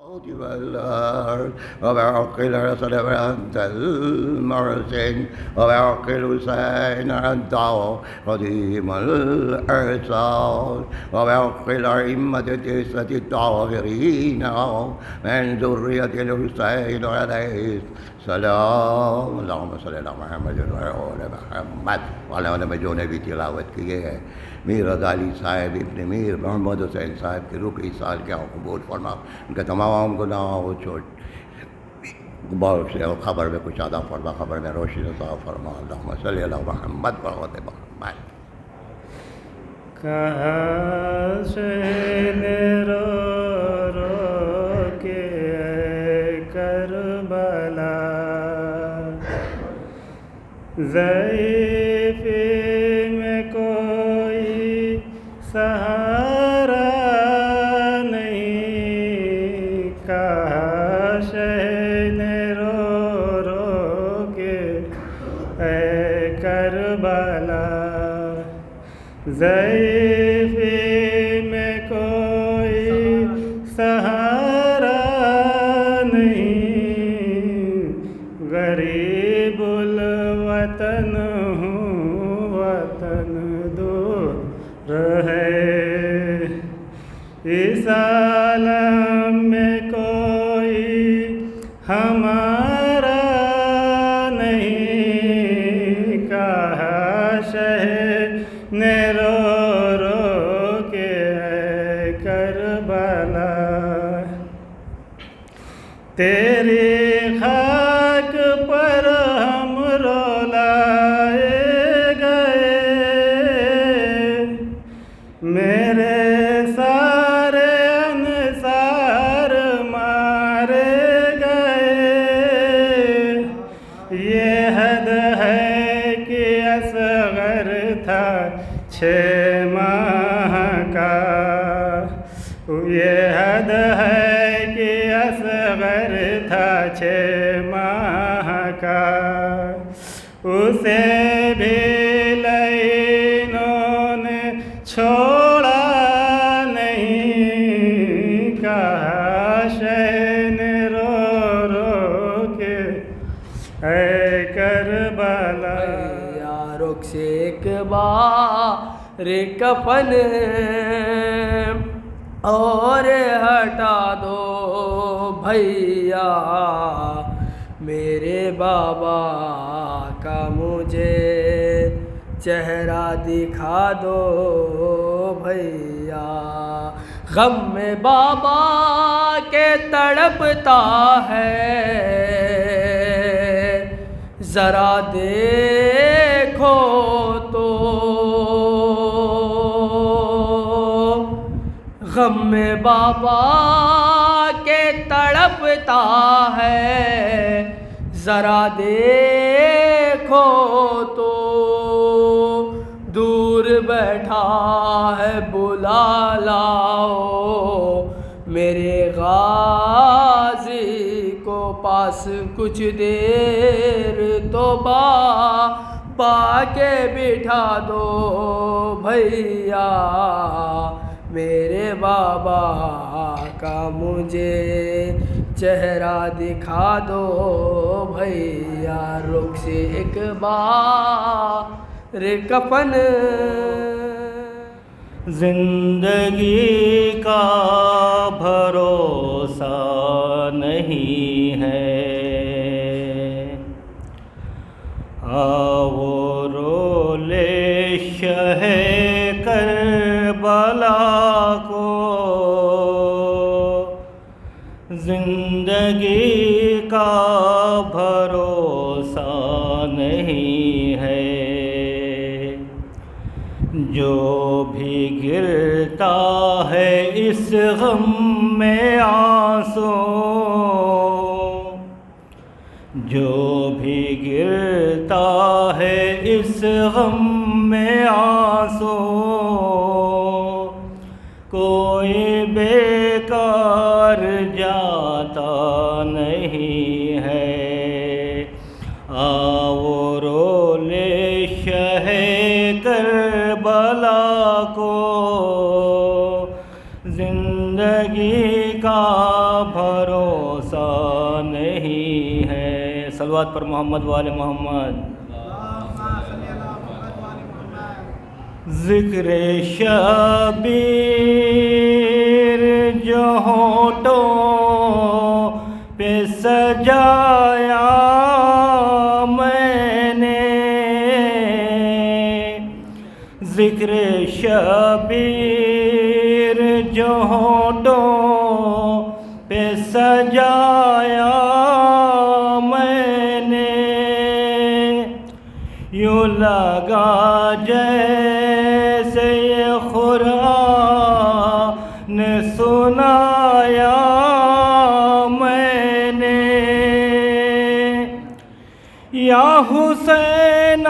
والأرض وبحق الرسل وأنت المرسل وبحق الحسين أنت قديم الأرسال وبحق الأئمة التسعة الطاهرين من ذرية الحسين عليه السلام اللهم صل على محمد وعلى آل محمد وعلى آل مجون بھی تلاوت کیے ہیں. میر رضا علی صاحب ابن میر محمد حسین صاحب کے روح کی سال کے قبول فرما, ان کے تمام گناہوں کو چھوڑ بہت سے خبر میں کچھ عطا فرما, خبر میں روشنی عطا فرما. اللہم صلی علی محمد و آل محمد. کہاں سے رو رو کے اے کربلا ضعیفی میں کوئی سہارا نہیں. کہاں شہن رو رو کے اے کربلا ضعیفی میں کوئی سہارا نہیں. غریب الوطن ہوں, وطن دور ہے. اس عالم میں کوئی ہمارا نہیں. کہا شہر نے رو رو کے اے کربلا تیری خاک پر ہم رولائے گئے. میرے سارے انصار مارے گئے. یہ حد ہے کہ اصغر تھا 6 ماہ کا. یہ حد ہے کہ اصغر تھا 6 ماہ کا. اسے بھی لعینوں نے چھوڑا نہیں. کہا شہن رو رو کے اے کربلا رخ سے ایک بار کفن اور ہٹا دو بھیا. میرے بابا کا مجھے چہرہ دکھا دو بھیا. غم میں بابا کے تڑپتا ہے, ذرا دیکھو تو. غم میں بابا کے تڑپتا ہے, ذرا دیکھو تو. دور بیٹھا ہے بلا لاؤ میرے غازی کو پاس. کچھ دیر تو با کے بٹھا دو بھیا. میرے بابا کا مجھے چہرہ دکھا دو بھیا. رخ سے ایک بار کفن. زندگی کا بھروسہ نہیں ہے, آؤ رو لے شہ کربلا کو. زندگی کا بھروسہ نہیں ہے, جو بھی گرتا ہے اس غم میں آنسو. جو بھی گرتا ہے اس غم میں آنسو. کوئی بیکار جاتا نہیں ہے, آؤ رو لے شہ کربلا کو. زندگی کا بھروسہ نہیں ہے. صلوات پر محمد وآل محمد. ذکر شبیر جو ہونٹوں پہ سجایا میں نے، ذکر شبیر جو ہونٹوں پہ سجایا میں نے، یوں لگا جیسے یہ قرآن سنایا میں نے. یا حسین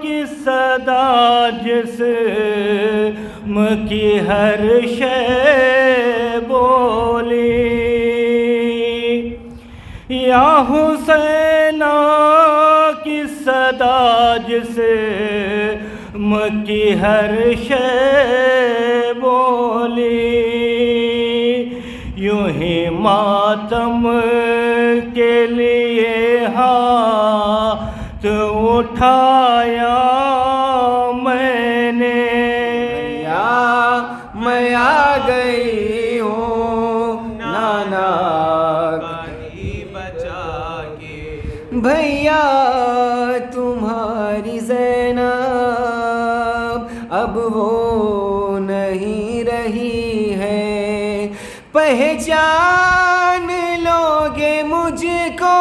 کی صدا جسم کی ہر شے بولی، یا حسین کی صدا جسم کی ہر شے بولی، یوں ہی ماتم کے لیے ہاتھ اٹھایا میں نے. میں آ گئی ہوں نانا بچا کے، بھیا تمہاری زینب اب وہ نہیں رہی ہے، پہچان لوگے مجھ کو،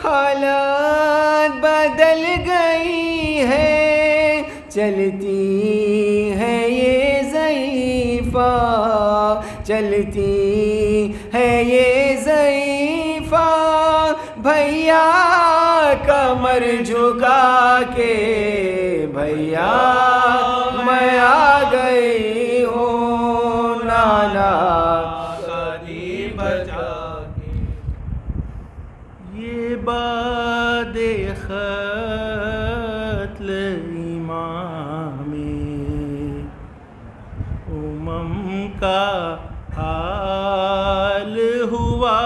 حالات بدل گئی ہے، چلتی ہے یہ ضعیفہ، چلتی ہے یہ ضعیفہ، بھیا کمر جھکا کے، بھیا میں آ گئی ہوں نانا بچا کے. یہ باد قتل امام امم کا حال ہوا،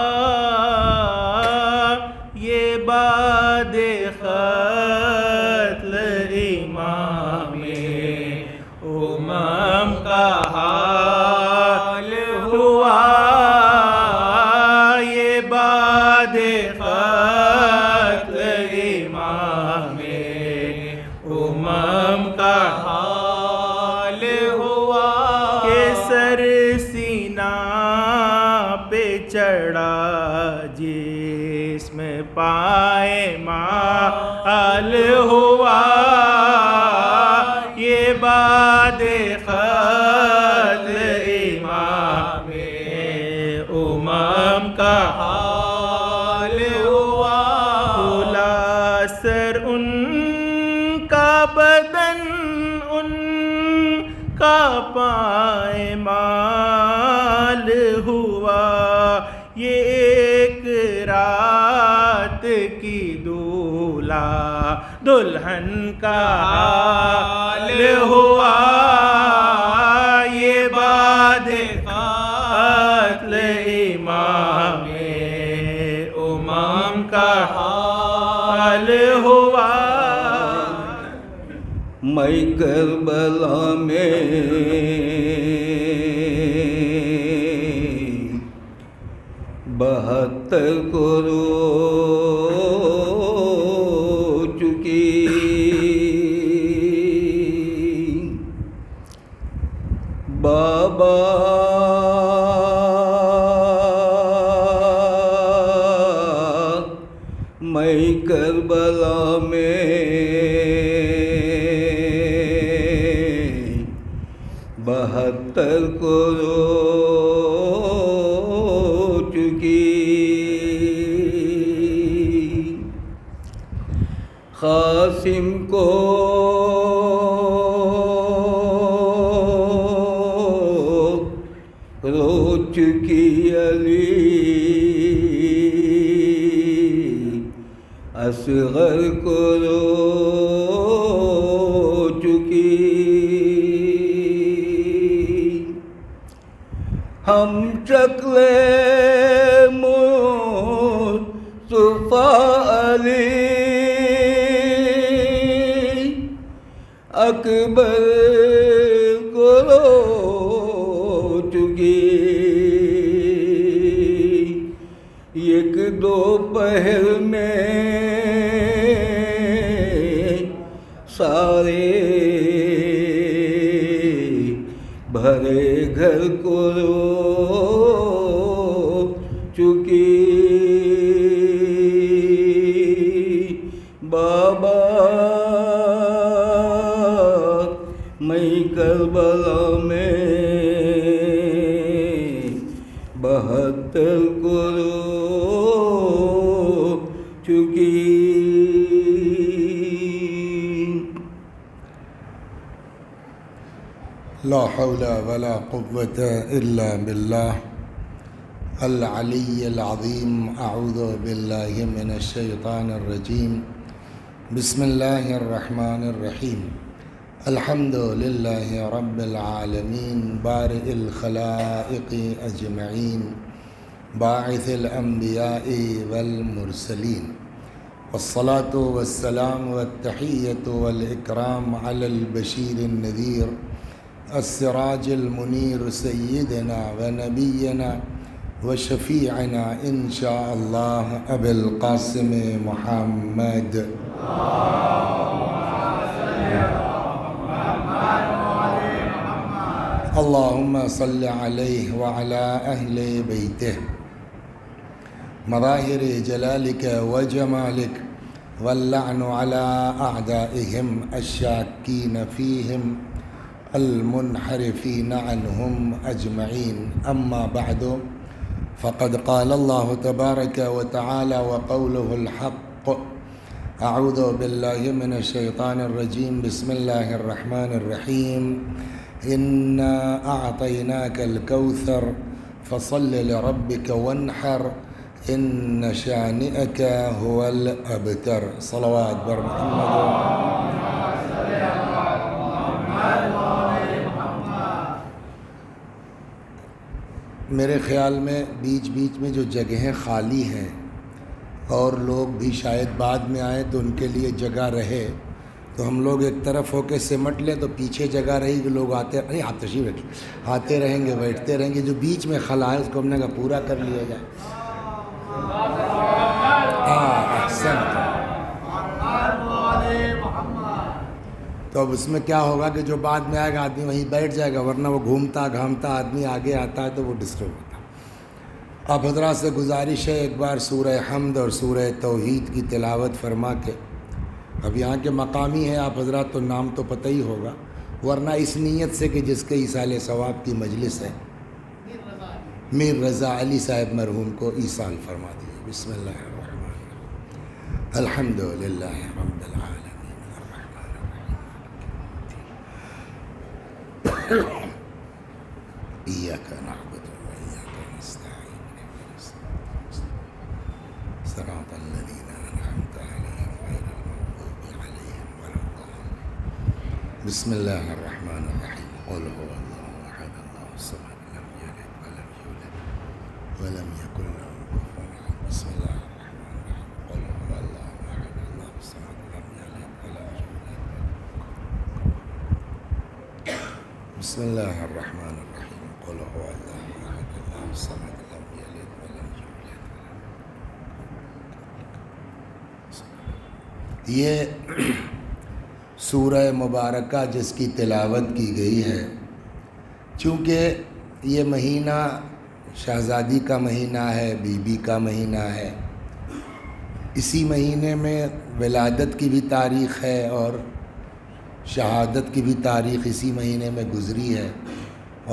یہ باد قتل امام امم کا حال ہوا، یہ باد قتل امام امم کا حال ہوا، کہ سر سینہ پہ چڑھا جس میں پائے مال ہوا، یہ باد قتل امام امم کا حال ہوا، کھلا سر ان کا بدن ان کا پائمال ہوا، یہ ایک رات کی دولہا دلہن کا حال ہوا، یہ باد قتل امام امم کا حال ہوا. میں کربلا میں بہتر کو رو چکی، بابا میں کربلا میں بہتر کو رو چکی، قاسم کو رو چکی علی، اصغر کو رو چکی، ہم شکل اکبر کو رو چکی ایک دو پہر میں سارے بھرے گھر کو رو چکی بابا میں کربلا میں 72 کو رو چکی لا حول ولا قوة إلا بالله العلي العظيم. أعوذ بالله من الشيطان الرجيم. بسم الله الرحمن الرحيم. الحمد لله رب العالمين بارئ الخلائق أجمعين باعث الأنبياء والمرسلين والصلاة والسلام والتحية والإكرام على البشير النذير السراج المنير سيدنا ونبينا وشفيعنا إن شاء الله أبي القاسم محمد. اللهم صل عليه وعلى أهل بيته مظاهر جلالك وجمالك واللعن على أعدائهم الشاكين فيهم المنحرفين عنهم أجمعين. أما بعد فقد قال الله تبارك وتعالى وقوله الحق. أعوذ بالله من الشيطان الرجيم. بسم الله الرحمن الرحيم. إنا أعطيناك الكوثر فصل لربك وانحر إن شانئك هو الأبتر. صلوات بر محمد. میرے خیال میں بیچ بیچ میں جو جگہیں خالی ہیں اور لوگ بھی شاید بعد میں آئیں تو ان کے لیے جگہ رہے تو ہم لوگ ایک طرف ہو کے سمٹ لیں تو پیچھے جگہ رہے گی. لوگ آتے نہیں آپ تشریف رکھیں آتے رہیں گے بیٹھتے رہیں گے. جو بیچ میں خلا ہے اس کو ہم نے کہا پورا کر لیا جائے. احسن. تو اب اس میں کیا ہوگا کہ جو بعد میں آئے گا آدمی وہیں بیٹھ جائے گا ورنہ وہ گھومتا گھامتا آدمی آگے آتا ہے تو وہ ڈسٹرب ہوتا. آپ حضرات سے گزارش ہے ایک بار سورہ حمد اور سورہ توحید کی تلاوت فرما کے. اب یہاں کے مقامی ہیں آپ حضرات تو نام تو پتہ ہی ہوگا ورنہ اس نیت سے کہ جس کے ایصال ثواب کی مجلس ہے میر رضا علی صاحب مرحوم کو ایصال فرما دیے. بسم اللہ الرحمن الرحیم. الحمد للہ رب العالمین الرحمن الرحیم ایاک نعبد و ایاک نستعین صراط الذین انعمت علیہم غیر المغضوب علیہم ولا الضالین. بسم اللہ الرحمن الرحیم. قل هو اللہ احد اللہ الصمد لم یلد ولم یولد ولم یکن له کفوا احد. بسم اللہ الرحمن الرحیم. قل هو اللہ احد اللہ الصمد لم یلد ولم یولد. بسم اللہ الرحمن الرحیم. قل هو اللہ احد اللہ الصمد لم یلد ولم یولد. یہ سورہ مبارکہ جس کی تلاوت کی گئی ہے چونکہ یہ مہینہ شہزادی کا مہینہ ہے بی بی کا مہینہ ہے اسی مہینے میں ولادت کی بھی تاریخ ہے اور شہادت کی بھی تاریخ اسی مہینے میں گزری ہے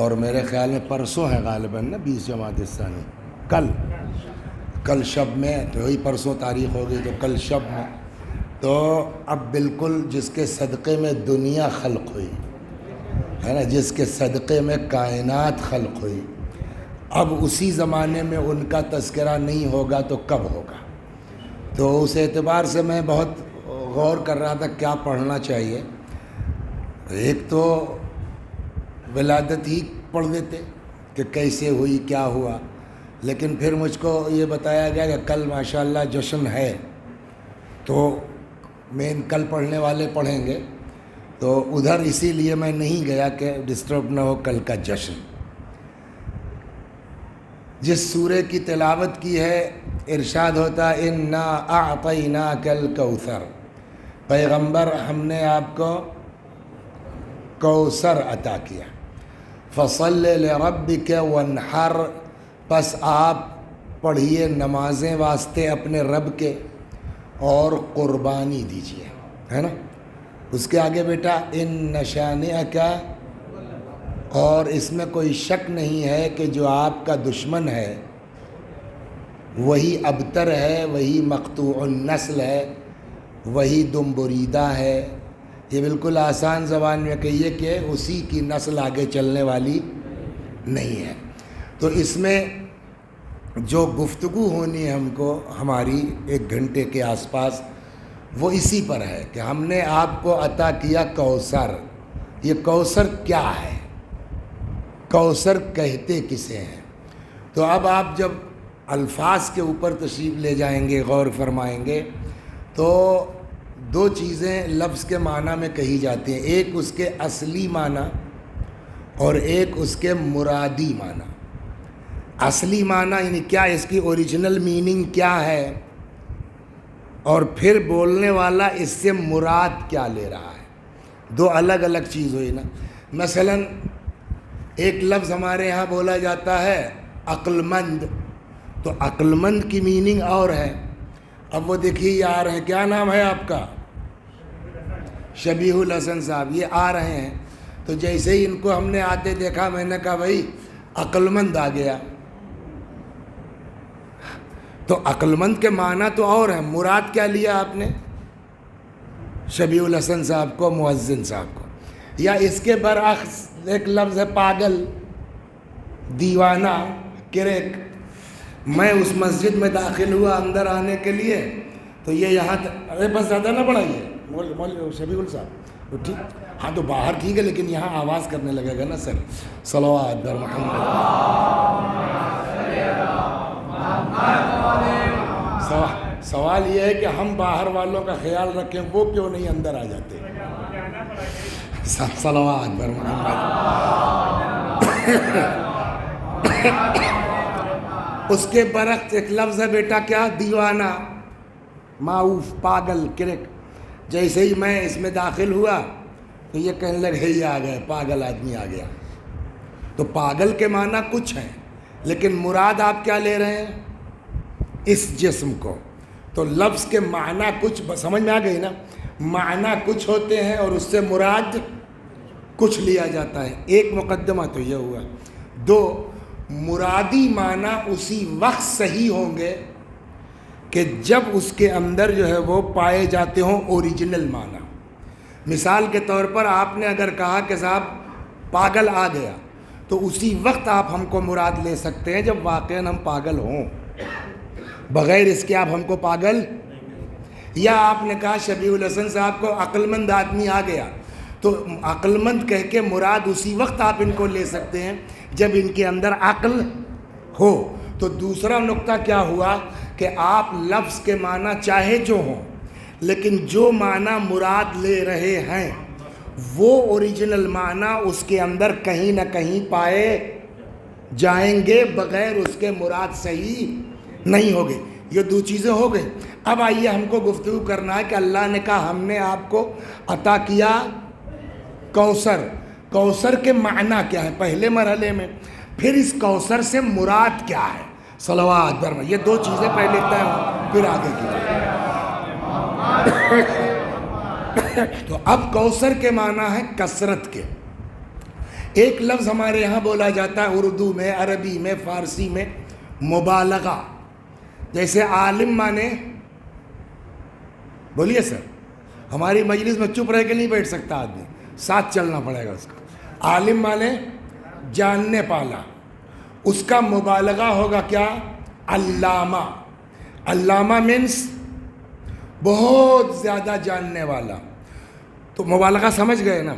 اور میرے خیال میں پرسوں ہے غالباً نا 20 جمادی الثانی کل شب میں تو وہی پرسوں تاریخ ہوگی تو کل شب میں تو اب بالکل جس کے صدقے میں دنیا خلق ہوئی ہے نا جس کے صدقے میں کائنات خلق ہوئی اب اسی زمانے میں ان کا تذکرہ نہیں ہوگا تو کب ہوگا. تو اس اعتبار سے میں بہت غور کر رہا تھا کیا پڑھنا چاہیے. ایک تو ولادت ہی پڑھ دیتے کہ کیسے ہوئی کیا ہوا لیکن پھر مجھ کو یہ بتایا گیا کہ کل ماشاءاللہ جشن ہے تو مین کل پڑھنے والے پڑھیں گے تو ادھر اسی لیے میں نہیں گیا کہ ڈسٹرب نہ ہو کل کا جشن. جس سورہ کی تلاوت کی ہے ارشاد ہوتا ہے انا اعطیناک الکوثر، پیغمبر ہم نے آپ کو کوثر عطا کیا. فصل لربک وانحر، پس آپ پڑھیے نمازیں واسطے اپنے رب کے اور قربانی دیجیے، ہے نا. اس کے آگے بیٹا ان شانئک، اور اس میں کوئی شک نہیں ہے کہ جو آپ کا دشمن ہے وہی ابتر ہے، وہی مقطوع النسل ہے، وہی دم بریدہ ہے. یہ بالکل آسان زبان میں کہیے کہ اسی کی نسل آگے چلنے والی نہیں ہے. تو اس میں جو گفتگو ہونی ہے ہم کو ہماری 1 گھنٹے کے آس پاس، وہ اسی پر ہے کہ ہم نے آپ کو عطا کیا کوثر. یہ کوثر کیا ہے؟ کوثر کہتے کسے ہیں؟ تو اب آپ جب الفاظ کے اوپر تشریف لے جائیں گے، غور فرمائیں گے، تو 2 چیزیں لفظ کے معنی میں کہی جاتی ہیں. ایک اس کے اصلی معنی اور ایک اس کے مرادی معنی. اصلی معنی یعنی کیا، اس کی اوریجنل میننگ کیا ہے، اور پھر بولنے والا اس سے مراد کیا لے رہا ہے. 2 الگ الگ چیز ہوئی نا. مثلا ایک لفظ ہمارے یہاں بولا جاتا ہے عقل مند، تو عقل مند کی میننگ اور ہے. اب وہ دیکھیے یہ آ رہے ہیں، کیا نام ہے آپ کا؟ شبیہ الحسن صاحب. یہ آ رہے ہیں، تو جیسے ہی ان کو ہم نے آتے دیکھا میں نے کہا بھائی عقل مند آ گیا. تو عقل مند کے معنی تو اور ہیں، مراد کیا لیا آپ نے؟ شبیہ الحسن صاحب کو، مؤذن صاحب کو. یا اس کے برعکس ایک لفظ ہے پاگل، دیوانہ، کریک. میں اس مسجد میں داخل ہوا اندر آنے کے لیے، تو یہ یہاں ارے بس زیادہ نہ بڑھائیے شبیہ ال صاحب، ٹھیک ہاں تو باہر ٹھیک ہے، لیکن یہاں آواز کرنے لگے گا نا سر. صلوات بر محمد. سوال یہ ہے کہ ہم باہر والوں کا خیال رکھیں، وہ کیوں نہیں اندر آ جاتے؟ صلوات بر محمد. اس کے برعکس ایک لفظ ہے بیٹا کیا؟ دیوانہ، معوف، پاگل، کرک. جیسے ہی میں اس میں داخل ہوا تو یہ کہنے لگے یہ آ گئے، پاگل آدمی آ گیا. تو پاگل کے معنی کچھ ہیں، لیکن مراد آپ کیا لے رہے ہیں؟ اس جسم کو. تو لفظ کے معنی کچھ سمجھ میں آ گئی نا. معنی کچھ ہوتے ہیں اور اس سے مراد کچھ لیا جاتا ہے. ایک مقدمہ تو یہ ہوا. 2 مرادی معنی اسی وقت صحیح ہوں گے کہ جب اس کے اندر جو ہے وہ پائے جاتے ہوں اوریجنل معنی. مثال کے طور پر آپ نے اگر کہا کہ صاحب پاگل آ گیا، تو اسی وقت آپ ہم کو مراد لے سکتے ہیں جب واقعاً ہم پاگل ہوں. بغیر اس کے آپ ہم کو پاگل. یا آپ نے کہا شبیہ الحسن صاحب کو عقل مند آدمی آ گیا، تو عقل مند کہہ کے مراد اسی وقت آپ ان کو لے سکتے ہیں جب ان کے اندر عقل ہو. تو دوسرا نقطہ کیا ہوا کہ آپ لفظ کے معنی چاہے جو ہوں، لیکن جو معنی مراد لے رہے ہیں وہ اوریجنل معنی اس کے اندر کہیں نہ کہیں پائے جائیں گے، بغیر اس کے مراد صحیح نہیں ہوگے. یہ 2 چیزیں ہو گئی. اب آئیے ہم کو گفتگو کرنا ہے کہ اللہ نے کہا ہم نے آپ کو عطا کیا کوثر. کوثر کے معنی کیا ہے پہلے مرحلے میں، پھر اس کوثر سے مراد کیا ہے؟ صلوات بر محمد. یہ 2 چیزیں پہلے طے ہوں، پھر آگے کی. تو اب کوثر کے معنی ہے کثرت کے. ایک لفظ ہمارے یہاں بولا جاتا ہے اردو میں، عربی میں، فارسی میں، مبالغہ. جیسے عالم مانے، بولیے سر، ہماری مجلس میں چپ رہ کے نہیں بیٹھ سکتا آدمی، ساتھ چلنا پڑے گا اس کو. عالم مانے جاننے والا، اس کا مبالغہ ہوگا کیا؟ علامہ. علامہ مینس بہت زیادہ جاننے والا. تو مبالغہ سمجھ گئے نا.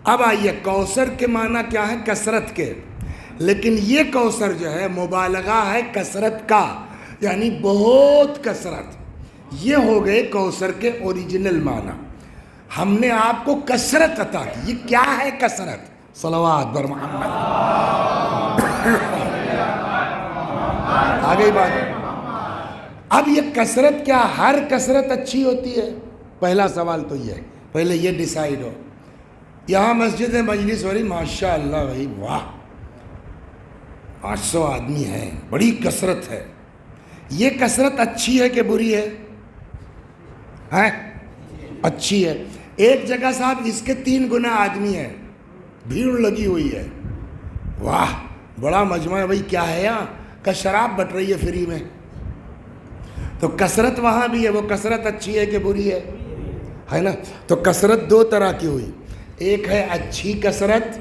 اب آئیے کوثر کے معنی کیا ہے؟ کثرت کے. لیکن یہ کوثر جو ہے مبالغہ ہے کثرت کا، یعنی بہت کثرت. یہ ہو گئے کوثر کے اوریجنل معنی. ہم نے آپ کو کثرت عطا کی. یہ کیا ہے کثرت؟ صلوات بر محمد. آگئی بات. اب یہ کثرت کیا ہر کثرت اچھی ہوتی ہے؟ پہلا سوال تو یہ ہے، پہلے یہ ڈیسائیڈ ہو. یہاں مسجد مجلس ہو رہی، ماشاء اللہ بھائی واہ 800 آدمی ہیں، بڑی کثرت ہے. یہ کثرت اچھی ہے کہ بری ہے؟ اچھی ہے. ایک جگہ صاحب اس کے 3 گنا آدمی ہیں، بھیڑ لگی ہوئی ہے، واہ بڑا مجمع ہے. بھائی کیا ہے یہاں؟ کہ شراب بٹ رہی ہے فری میں. تو کثرت وہاں بھی ہے، وہ کثرت اچھی ہے کہ بری ہے نا؟ تو کثرت 2 طرح کی ہوئی، ایک ہے اچھی کثرت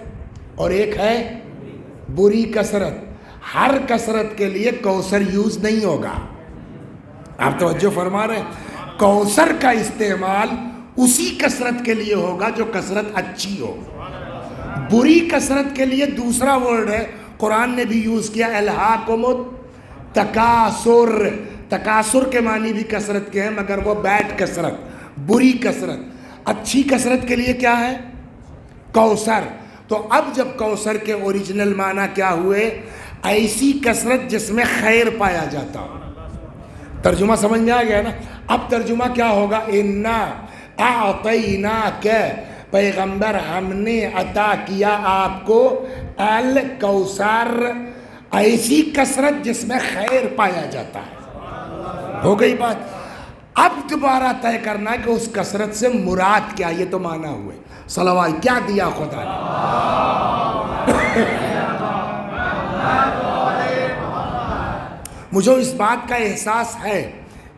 اور ایک ہے بری کثرت. ہر کثرت کے لیے کوثر یوز نہیں ہوگا. آپ توجہ فرما رہے ہیں؟ کوثر کا استعمال اسی کثرت کے لیے ہوگا جو کثرت اچھی ہو. بری کثرت کے لیے دوسرا ورڈ ہے، قرآن نے بھی یوز کیا، الہاکم التکاثر. تکاثر کے معنی بھی کثرت کے ہیں، مگر وہ بیڈ کثرت، بری کثرت. اچھی کثرت کے لیے کیا ہے؟ کوثر. تو اب جب کوثر کے اوریجنل معنی کیا ہوئے؟ ایسی کثرت جس میں خیر پایا جاتا ہو. ترجمہ سمجھ میں آ گیا نا؟ اب ترجمہ کیا ہوگا؟ انا اعطیناک، پیغمبر ہم نے عطا کیا آپ کو الکوثر، ایسی کثرت جس میں خیر پایا جاتا ہے. ہو گئی بات. اب دوبارہ طے کرنا کہ اس کثرت سے مراد کیا. یہ تو معنی ہوئے. صلوات کیا دیا خدا نے؟ مجھے اس بات کا احساس ہے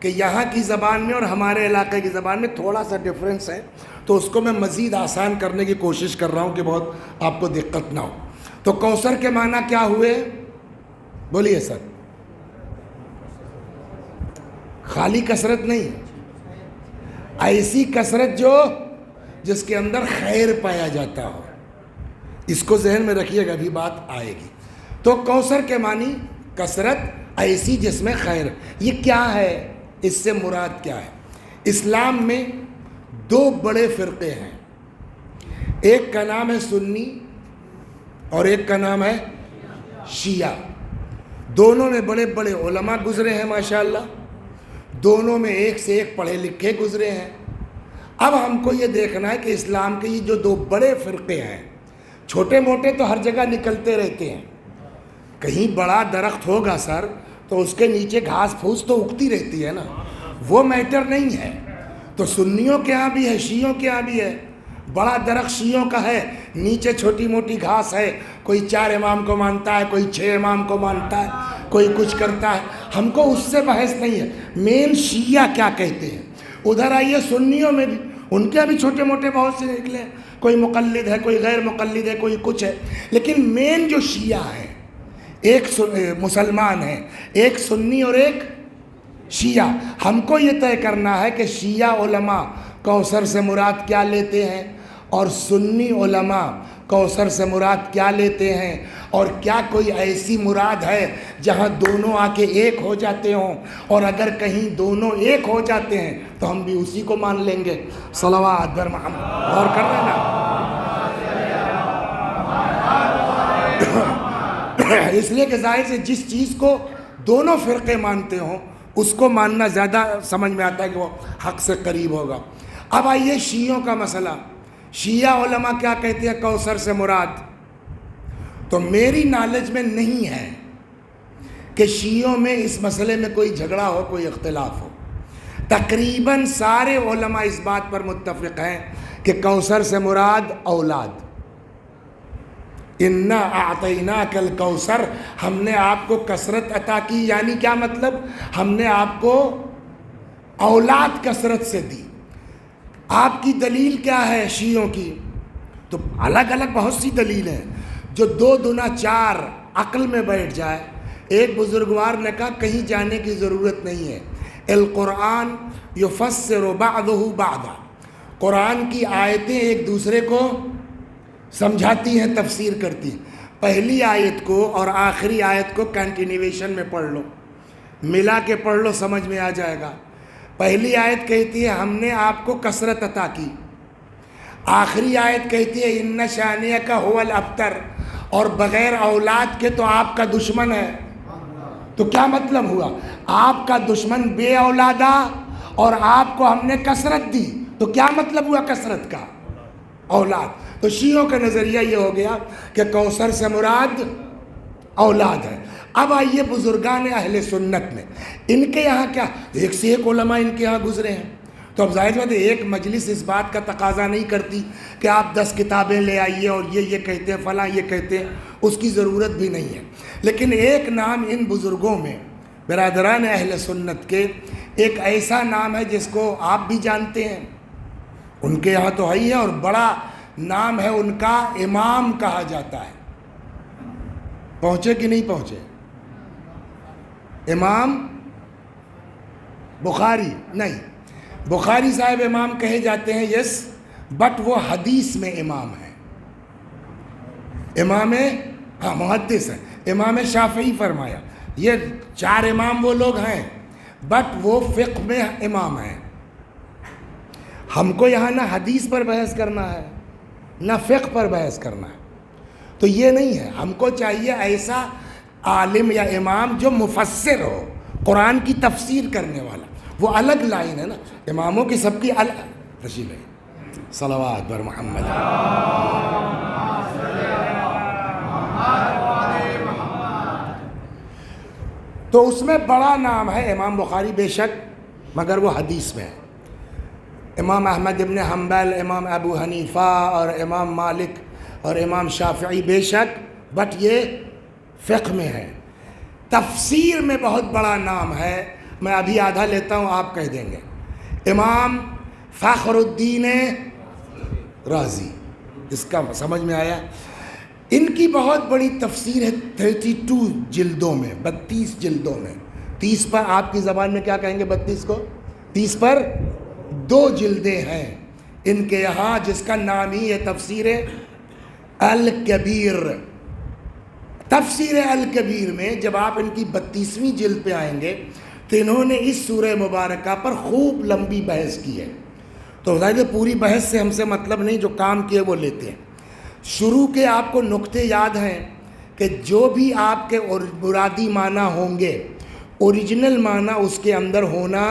کہ یہاں کی زبان میں اور ہمارے علاقے کی زبان میں تھوڑا سا ڈفرینس ہے، تو اس کو میں مزید آسان کرنے کی کوشش کر رہا ہوں کہ بہت آپ کو دقت نہ ہو. تو کوثر کے معنی کیا ہوئے؟ بولیے سر. خالی کثرت نہیں، ایسی کثرت جس کے اندر خیر پایا جاتا ہو. اس کو ذہن میں رکھیے گا، ابھی بات آئے گی. تو کوثر کے معنی کثرت ایسی جس میں خیر. یہ کیا ہے؟ اس سے مراد کیا ہے؟ اسلام میں 2 بڑے فرقے ہیں، ایک کا نام ہے سنی اور ایک کا نام ہے شیعہ. دونوں میں بڑے بڑے علماء گزرے ہیں ماشاءاللہ، دونوں میں ایک سے ایک پڑھے لکھے گزرے ہیں. اب ہم کو یہ دیکھنا ہے کہ اسلام کے یہ جو 2 بڑے فرقے ہیں، چھوٹے موٹے تو ہر جگہ نکلتے رہتے ہیں. کہیں بڑا درخت ہوگا سر تو اس کے نیچے گھاس پھوس تو اگتی رہتی ہے نا، وہ میٹر نہیں ہے. تو سنیوں کے ہاں بھی ہے، شیعوں کے ہاں بھی ہے. بڑا درخت شیعوں کا ہے، نیچے چھوٹی موٹی گھاس ہے. کوئی 4 امام کو مانتا ہے، کوئی 6 امام کو مانتا ہے، کوئی کچھ کرتا ہے. ہم کو اس سے بحث نہیں ہے. مین شیعہ کیا کہتے ہیں. ادھر آئیے سنیوں میں بھی، ان کے بھی چھوٹے موٹے بہت سے نکلے ہیں. کوئی مقلد ہے، کوئی غیر مقلد ہے، کوئی کچھ ہے. لیکن مین جو شیعہ ہے، ایک مسلمان ہے، ایک سنی اور ایک شیعہ. ہم کو یہ طے کرنا ہے کہ شیعہ علماء کوثر سے مراد کیا لیتے ہیں اور سنی علماء کوثر سے مراد کیا لیتے ہیں، اور کیا کوئی ایسی مراد ہے جہاں دونوں آ کے ایک ہو جاتے ہوں، اور اگر کہیں دونوں ایک ہو جاتے ہیں تو ہم بھی اسی کو مان لیں گے. صلوات بر محمد. غور کر رہے نا؟ اس لیے کہ ظاہر سے جس چیز کو دونوں فرقے مانتے ہوں اس کو ماننا زیادہ سمجھ میں آتا ہے کہ وہ حق سے قریب ہوگا. اب آئیے شیعوں کا مسئلہ. شیعہ علماء کیا کہتے ہیں کوثر سے مراد؟ تو میری نالج میں نہیں ہے کہ شیعوں میں اس مسئلے میں کوئی جھگڑا ہو، کوئی اختلاف ہو. تقریباً سارے علماء اس بات پر متفق ہیں کہ کوثر سے مراد اولاد. انا اعطیناک الکوثر، ہم نے آپ کو کثرت عطا کی. یعنی کیا مطلب؟ ہم نے آپ کو اولاد کثرت سے دی. آپ کی دلیل کیا ہے شیعوں کی؟ تو الگ الگ بہت سی دلیل ہیں. جو 2 دونا 4 عقل میں بیٹھ جائے. ایک بزرگوار نے کہا کہیں جانے کی ضرورت نہیں ہے. القرآن یفسر بعضہ بعضا، قرآن کی آیتیں ایک دوسرے کو سمجھاتی ہیں، تفسیر کرتی ہیں. پہلی آیت کو اور آخری آیت کو کنٹینیویشن میں پڑھ لو، ملا کے پڑھ لو، سمجھ میں آ جائے گا. پہلی آیت کہتی ہے ہم نے آپ کو کثرت عطا کی. آخری آیت کہتی ہے ان شانیہ کا هو الابتر، اور بغیر اولاد کے تو آپ کا دشمن ہے. تو کیا مطلب ہوا؟ آپ کا دشمن بے اولادا اور آپ کو ہم نے کثرت دی، تو کیا مطلب ہوا کثرت کا؟ اولاد. تو شیعوں کا نظریہ یہ ہو گیا کہ کوثر سے مراد اولاد ہے. اب آئیے بزرگان اہل سنت میں، ان کے یہاں کیا، ایک سے ایک علماء ان کے یہاں گزرے ہیں. تو اب ظاہر بات ہے ایک مجلس اس بات کا تقاضا نہیں کرتی کہ آپ 10 کتابیں لے آئیے اور یہ کہتے ہیں فلاں یہ کہتے ہیں، اس کی ضرورت بھی نہیں ہے. لیکن ایک نام ان بزرگوں میں برادران اہل سنت کے ایک ایسا نام ہے جس کو آپ بھی جانتے ہیں، ان کے یہاں تو ہے ہی ہے، اور بڑا نام ہے ان کا، امام کہا جاتا ہے. پہنچے کہ نہیں پہنچے؟ امام بخاری نہیں، بخاری صاحب امام کہے جاتے ہیں یس، بٹ وہ حدیث میں امام ہیں. امام محدث ہیں. امام شافعی فرمایا یہ 4 امام وہ لوگ ہیں، بٹ وہ فقہ میں امام ہیں. ہم کو یہاں نہ حدیث پر بحث کرنا ہے نہ فقہ پر بحث کرنا ہے، تو یہ نہیں ہے. ہم کو چاہیے ایسا عالم یا امام جو مفسر ہو، قرآن کی تفسیر کرنے والا. وہ الگ لائن ہے نا، اماموں کی سب کی الگ رشید ہے. صلوات بر محمد. تو اس میں بڑا نام ہے امام بخاری بے شک، مگر وہ حدیث میں ہے. امام احمد ابن حنبل، امام ابو حنیفہ اور امام مالک اور امام شافعی بے شک، بٹ یہ فقہ میں ہے. تفسیر میں بہت بڑا نام ہے، میں ابھی آدھا لیتا ہوں آپ کہہ دیں گے. امام فخر الدین رازی، اس کا سمجھ میں آیا؟ ان کی بہت بڑی تفسیر ہے 32 جلدوں میں، 32 جلدوں میں. 30 پر آپ کی زبان میں کیا کہیں گے 32 کو؟ 30 پر 2 جلدیں ہیں ان کے یہاں، جس کا نام ہی ہے تفسیر الکبیر. تفسیر الکبیر میں جب آپ ان کی 32ویں جلد پہ آئیں گے تو انہوں نے اس سورہ مبارکہ پر خوب لمبی بحث کی ہے. تو ظاہر پوری بحث سے ہم سے مطلب نہیں، جو کام کیے وہ لیتے ہیں. شروع کے آپ کو نقطے یاد ہیں کہ جو بھی آپ کے مرادی معنی ہوں گے، اوریجنل معنی اس کے اندر ہونا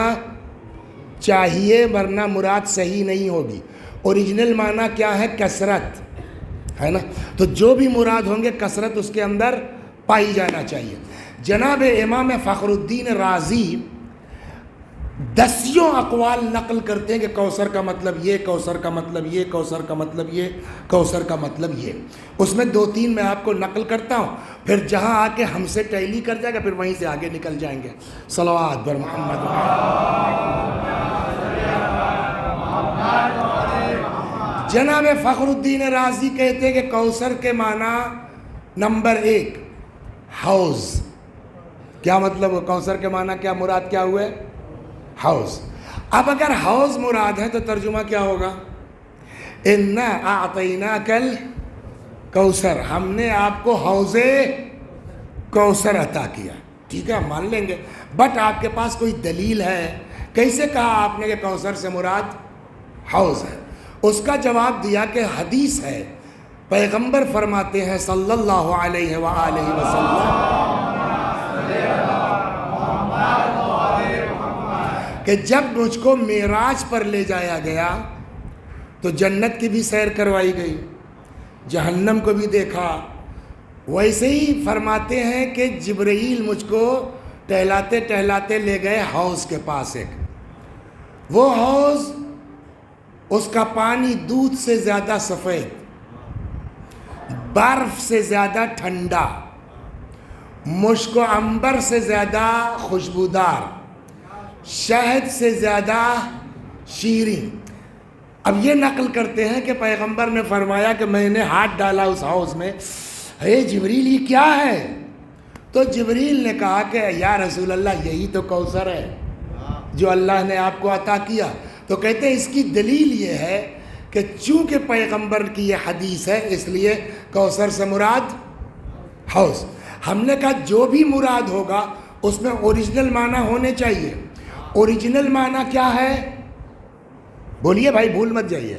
چاہیے، ورنہ مراد صحیح نہیں ہوگی. اوریجنل معنی کیا ہے؟ کثرت ہے نا. تو جو بھی مراد ہوں گے کثرت اس کے اندر پائی جانا چاہیے. جناب امام فخر الدین رازی 10 اقوال نقل کرتے ہیں کہ کوثر کا مطلب یہ، کوثر کا مطلب یہ، کوثر کا مطلب یہ، کوثر کا مطلب یہ. اس میں 2-3 میں آپ کو نقل کرتا ہوں، پھر جہاں آ کے ہم سے ٹیلی کر جائے گا پھر وہیں سے آگے نکل جائیں گے. صلوات بر محمد. جناب فخر الدین رازی کہتے ہیں کہ کوثر کے معنی نمبر 1 حوض. کیا مطلب ہو؟ کوثر کے معنی کیا، مراد کیا ہوئے؟ حوض. اب اگر حوض مراد ہے تو ترجمہ کیا ہوگا؟ انا اعطیناک الکوثر، ہم نے آپ کو حوض کوثر عطا کیا. ٹھیک ہے، مان لیں گے، بٹ آپ کے پاس کوئی دلیل ہے؟ کیسے کہا آپ نے کہ کوثر سے مراد حوض ہے؟ اس کا جواب دیا کہ حدیث ہے، پیغمبر فرماتے ہیں صلی اللہ علیہ وآلہ وسلم کہ جب مجھ کو معراج پر لے جایا گیا تو جنت کی بھی سیر کروائی گئی، جہنم کو بھی دیکھا. ویسے ہی فرماتے ہیں کہ جبرائیل مجھ کو ٹہلاتے ٹہلاتے لے گئے حوض کے پاس. ایک وہ حوض، اس کا پانی دودھ سے زیادہ سفید، برف سے زیادہ ٹھنڈا، مشک و عنبر سے زیادہ خوشبودار، شہد سے زیادہ شیریں. اب یہ نقل کرتے ہیں کہ پیغمبر نے فرمایا کہ میں نے ہاتھ ڈالا اس حوض میں، اے جبریل یہ کیا ہے؟ تو جبریل نے کہا کہ یا رسول اللہ یہی تو کوثر ہے جو اللہ نے آپ کو عطا کیا. تو کہتے ہیں اس کی دلیل یہ ہے کہ چونکہ پیغمبر کی یہ حدیث ہے اس لیے کوثر سے مراد حوض. ہم نے کہا جو بھی مراد ہوگا اس میں اوریجنل معنی ہونے چاہیے. اوریجنل معنی کیا ہے؟ بولیے بھائی، بھول مت جائیے.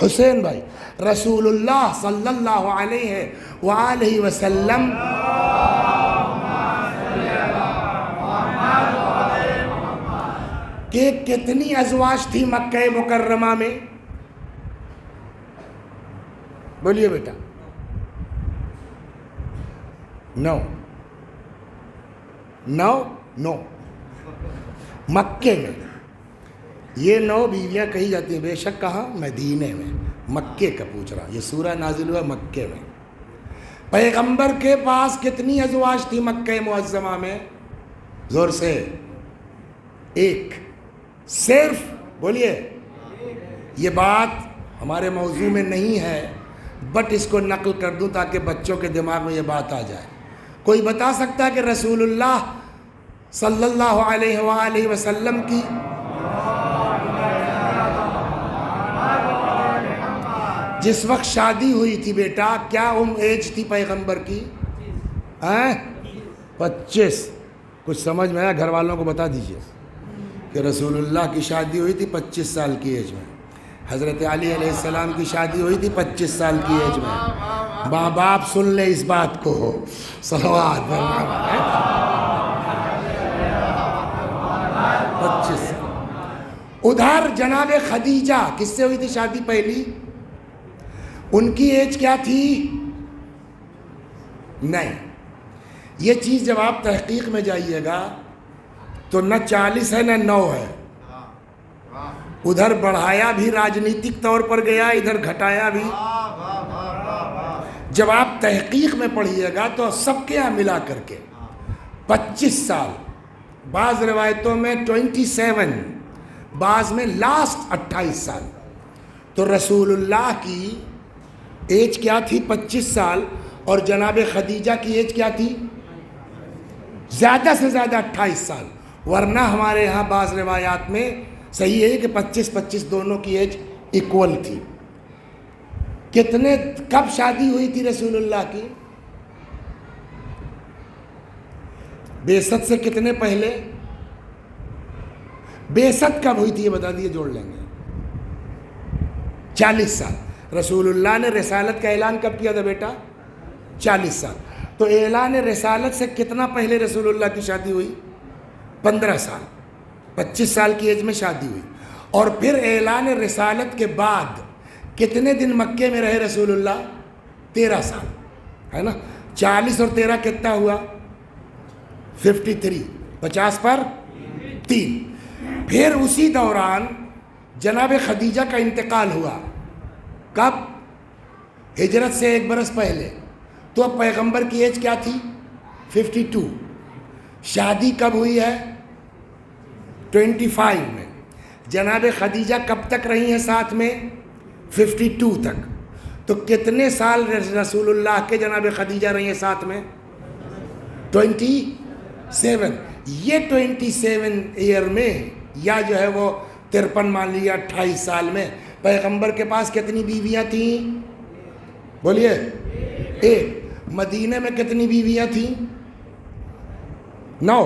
حسین بھائی، رسول اللہ صلی اللہ علیہ وآلہ وسلم کہ کتنی ازواج تھی مکہ مکرمہ میں؟ بولیے بیٹا. 9 مکے میں. یہ 9 بیویاں کہی جاتی ہیں، بے شک کہاں؟ مدینے میں. مکے کا پوچھ رہا. یہ سورہ نازل ہوا مکے میں. پیغمبر کے پاس کتنی ازواج تھی مکہ معظمہ میں؟ زور سے. 1 صرف. بولیے. یہ بات ہمارے موضوع میں نہیں ہے، بٹ اس کو نقل کر دوں تاکہ بچوں کے دماغ میں یہ بات آ جائے. کوئی بتا سکتا ہے کہ رسول اللہ صلی اللہ علیہ وآلہ وسلم کی جس وقت شادی ہوئی تھی بیٹا، کیا ایج تھی پیغمبر کی؟ 25. کچھ سمجھ میں آیا؟ گھر والوں کو بتا دیجئے کہ رسول اللہ کی شادی ہوئی تھی 25 سال کی ایج میں. حضرت علی علیہ السلام کی شادی ہوئی تھی 25 سال کی ایج میں. ماں باپ سن لے اس بات کو. صلوات. 25 سال. ادھر جناب خدیجہ کس سے ہوئی تھی شادی پہلی؟ ان کی ایج کیا تھی؟ نہیں، یہ چیز جب آپ تحقیق میں جائیے گا تو نہ 40 ہے نہ 9 ہے. ادھر بڑھایا بھی راجنیتک طور پر گیا، ادھر گھٹایا بھی. جب آپ تحقیق میں پڑھیے گا تو سب کے یہاں ملا کر کے 25 سال، بعض روایتوں میں 27، بعض میں لاسٹ 28 سال. تو رسول اللہ کی ایج کیا تھی؟ 25 سال. اور جناب خدیجہ کی ایج کیا تھی؟ زیادہ سے زیادہ 28 سال. ورنہ ہمارے ہاں بعض روایات میں صحیح ہے کہ 25 دونوں کی ایج ایکول تھی. کب شادی ہوئی تھی رسول اللہ کی؟ بعثت سے کتنے پہلے؟ بعثت کب ہوئی تھی یہ بتا دیے، جوڑ لیں گے. 40 سال. رسول اللہ نے رسالت کا اعلان کب کیا تھا بیٹا؟ 40 سال. تو اعلان رسالت سے کتنا پہلے رسول اللہ کی شادی ہوئی؟ 15 سال. 25 سال کی ایج میں شادی ہوئی. اور پھر اعلان رسالت کے بعد کتنے دن مکے میں رہے رسول اللہ؟ 13 سال، ہے نا. 40 اور 13 کتنا ہوا؟ 53. 50 پر 3. پھر اسی دوران جناب خدیجہ کا انتقال ہوا. کب؟ ہجرت سے 1 برس پہلے. تو اب پیغمبر کی ایج کیا تھی؟ 52. شادی کب ہوئی ہے؟ 25 میں. جناب خدیجہ کب تک رہی ہیں ساتھ میں؟ 52 تک. تو کتنے سال رسول اللہ کے جناب خدیجہ رہی ہیں ساتھ میں؟ 27. یہ 27 ایئر میں یا جو ہے وہ 53 مان لیا 28 سال میں پیغمبر کے پاس کتنی بیویاں تھیں؟ بولیے. 1. مدینے میں کتنی بیویاں تھیں؟ 9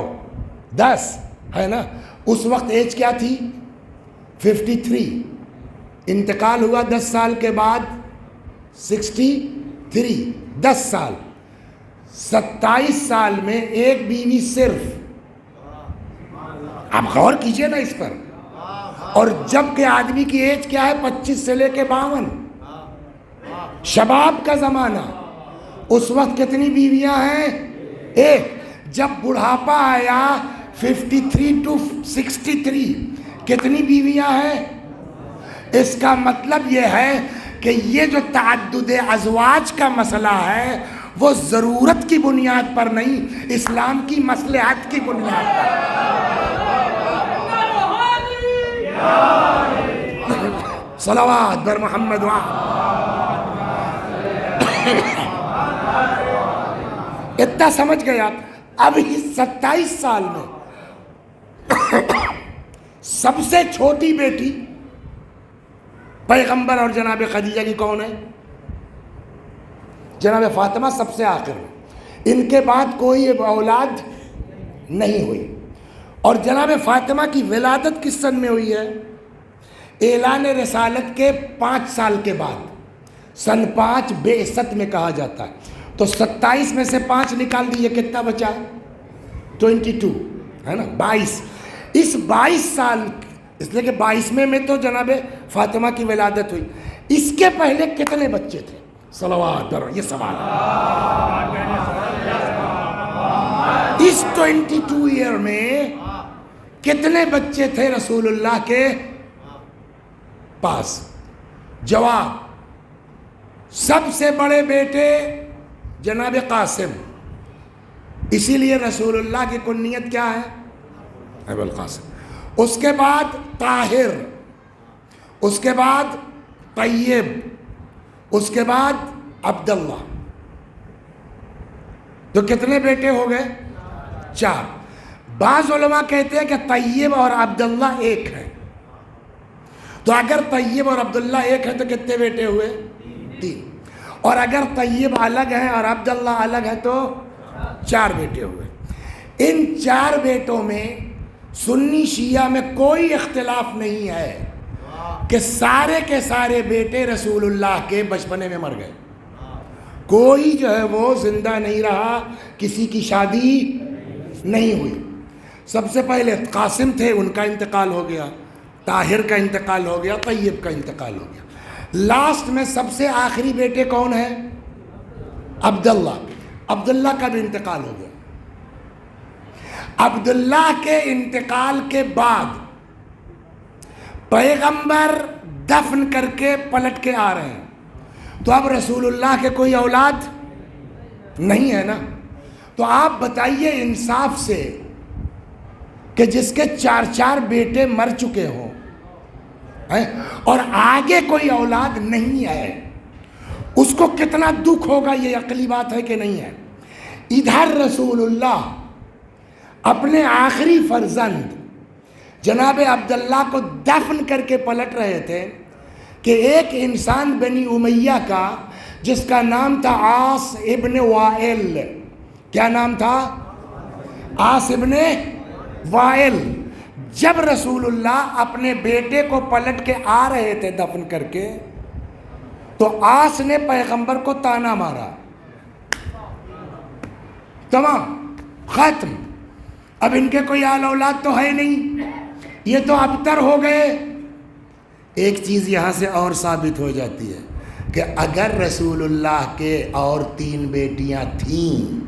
10 ہے نا. اس وقت ایج کیا تھی؟ 53. انتقال ہوا 10 سال کے بعد 63. 10 سال. 27 سال میں ایک بیوی صرف. آپ غور کیجئے نا اس پر. اور جب کہ آدمی کی ایج کیا ہے؟ 25 سے لے کے 52. شباب کا زمانہ. اس وقت کتنی بیویاں ہیں؟ 1. جب بڑھاپا آیا 53 to 63 کتنی بیویاں ہیں؟ اس کا مطلب یہ ہے کہ یہ جو تعدد ازواج کا مسئلہ ہے وہ ضرورت کی بنیاد پر نہیں، اسلام کی مصلحت کی بنیاد پر. صلوات بر محمد اتنا سمجھ گئے آپ. اب اس 27 سال میں سب سے چھوٹی بیٹی پیغمبر اور جناب خدیجہ کی کون ہے؟ جناب فاطمہ سب سے آخر میں. ان کے بعد کوئی اولاد نہیں ہوئی. اور جناب فاطمہ کی ولادت کس سن میں ہوئی ہے؟ اعلان رسالت کے 5 سال کے بعد سن 5 بعثت میں کہا جاتا ہے. تو 27 میں سے 5 نکال دیجیے, کتنا بچا؟ 22 ہے نا, 22. اس 22 سال, اس لیے کہ 22ویں میں تو جناب فاطمہ کی ولادت ہوئی. اس کے پہلے کتنے بچے تھے؟ صلوات, یہ سوال ہے. اس 22 ایئر میں کتنے بچے تھے رسول اللہ کے پاس؟ جواب, سب سے بڑے بیٹے جناب قاسم, اسی لیے رسول اللہ کی کنیت کیا ہے؟ ابو القاسم. اس کے بعد طاہر, اس کے بعد طیب, اس کے بعد عبداللہ. تو کتنے بیٹے ہو گئے؟ 4. بعض علماء کہتے ہیں کہ طیب اور عبداللہ ایک ہیں. تو اگر طیب اور عبداللہ ایک ہیں تو کتنے بیٹے ہوئے؟ 3. اور اگر طیب الگ ہیں اور عبداللہ الگ ہے تو 4 بیٹے ہوئے. ان 4 بیٹوں میں سنی شیعہ میں کوئی اختلاف نہیں ہے کہ سارے کے سارے بیٹے رسول اللہ کے بچپنے میں مر گئے. کوئی جو ہے وہ زندہ نہیں رہا, کسی کی شادی نہیں ہوئی. سب سے پہلے قاسم تھے, ان کا انتقال ہو گیا, طاہر کا انتقال ہو گیا, طیب کا انتقال ہو گیا. لاسٹ میں سب سے آخری بیٹے کون ہیں؟ عبداللہ. عبداللہ کا بھی انتقال ہو گیا. عبداللہ کے انتقال کے بعد پیغمبر دفن کر کے پلٹ کے آ رہے ہیں, تو اب رسول اللہ کے کوئی اولاد نہیں ہے نا. تو آپ بتائیے انصاف سے کہ جس کے 4 بیٹے مر چکے ہوں اور آگے کوئی اولاد نہیں ہے, اس کو کتنا دکھ ہوگا؟ یہ عقلی بات ہے کہ نہیں ہے؟ ادھر رسول اللہ اپنے آخری فرزند جناب عبداللہ کو دفن کر کے پلٹ رہے تھے کہ ایک انسان بنی امیہ کا جس کا نام تھا عاص ابن وائل. کیا نام تھا؟ عاص ابن وائل. جب رسول اللہ اپنے بیٹے کو پلٹ کے آ رہے تھے دفن کر کے, تو عاص نے پیغمبر کو تانا مارا, تمام ختم, اب ان کے کوئی آل اولاد تو ہے نہیں, یہ تو ابتر ہو گئے. ایک چیز یہاں سے اور ثابت ہو جاتی ہے کہ اگر رسول اللہ کے اور 3 بیٹیاں تھیں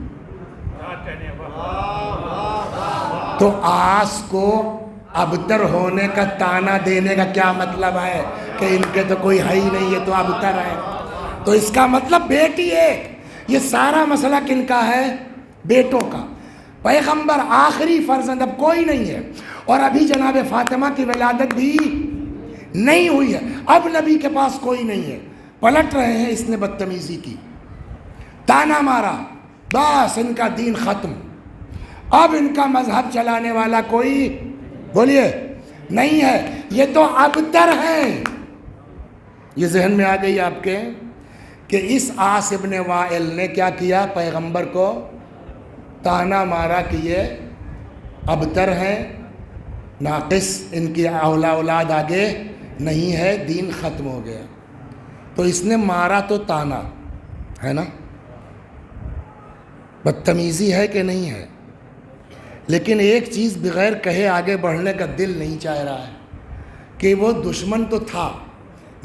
تو عاص کو ابتر ہونے کا تانا دینے کا کیا مطلب ہے کہ ان کے تو کوئی ہے ہی نہیں, یہ تو ابتر ہے. تو اس کا مطلب بیٹی ایک. یہ سارا مسئلہ کن کا ہے؟ بیٹوں کا. پیغمبر آخری فرزند, اب کوئی نہیں ہے, اور ابھی جناب فاطمہ کی ولادت بھی نہیں ہوئی ہے. اب نبی کے پاس کوئی نہیں ہے, پلٹ رہے ہیں. اس نے بدتمیزی کی, تانا مارا, بس ان کا دین ختم. اب ان کا مذہب چلانے والا کوئی بولیے نہیں ہے, یہ تو ابتر ہیں. یہ ذہن میں آ گئی آپ کے کہ اس عاص ابن وائل نے کیا کیا؟ پیغمبر کو تانا مارا کہ یہ ابتر ہیں, ناقص, ان کی اولاد آگے نہیں ہے, دین ختم ہو گیا. تو اس نے مارا تو تانا ہے نا, بدتمیزی ہے کہ نہیں ہے؟ لیکن ایک چیز بغیر کہے آگے بڑھنے کا دل نہیں چاہ رہا ہے کہ وہ دشمن تو تھا,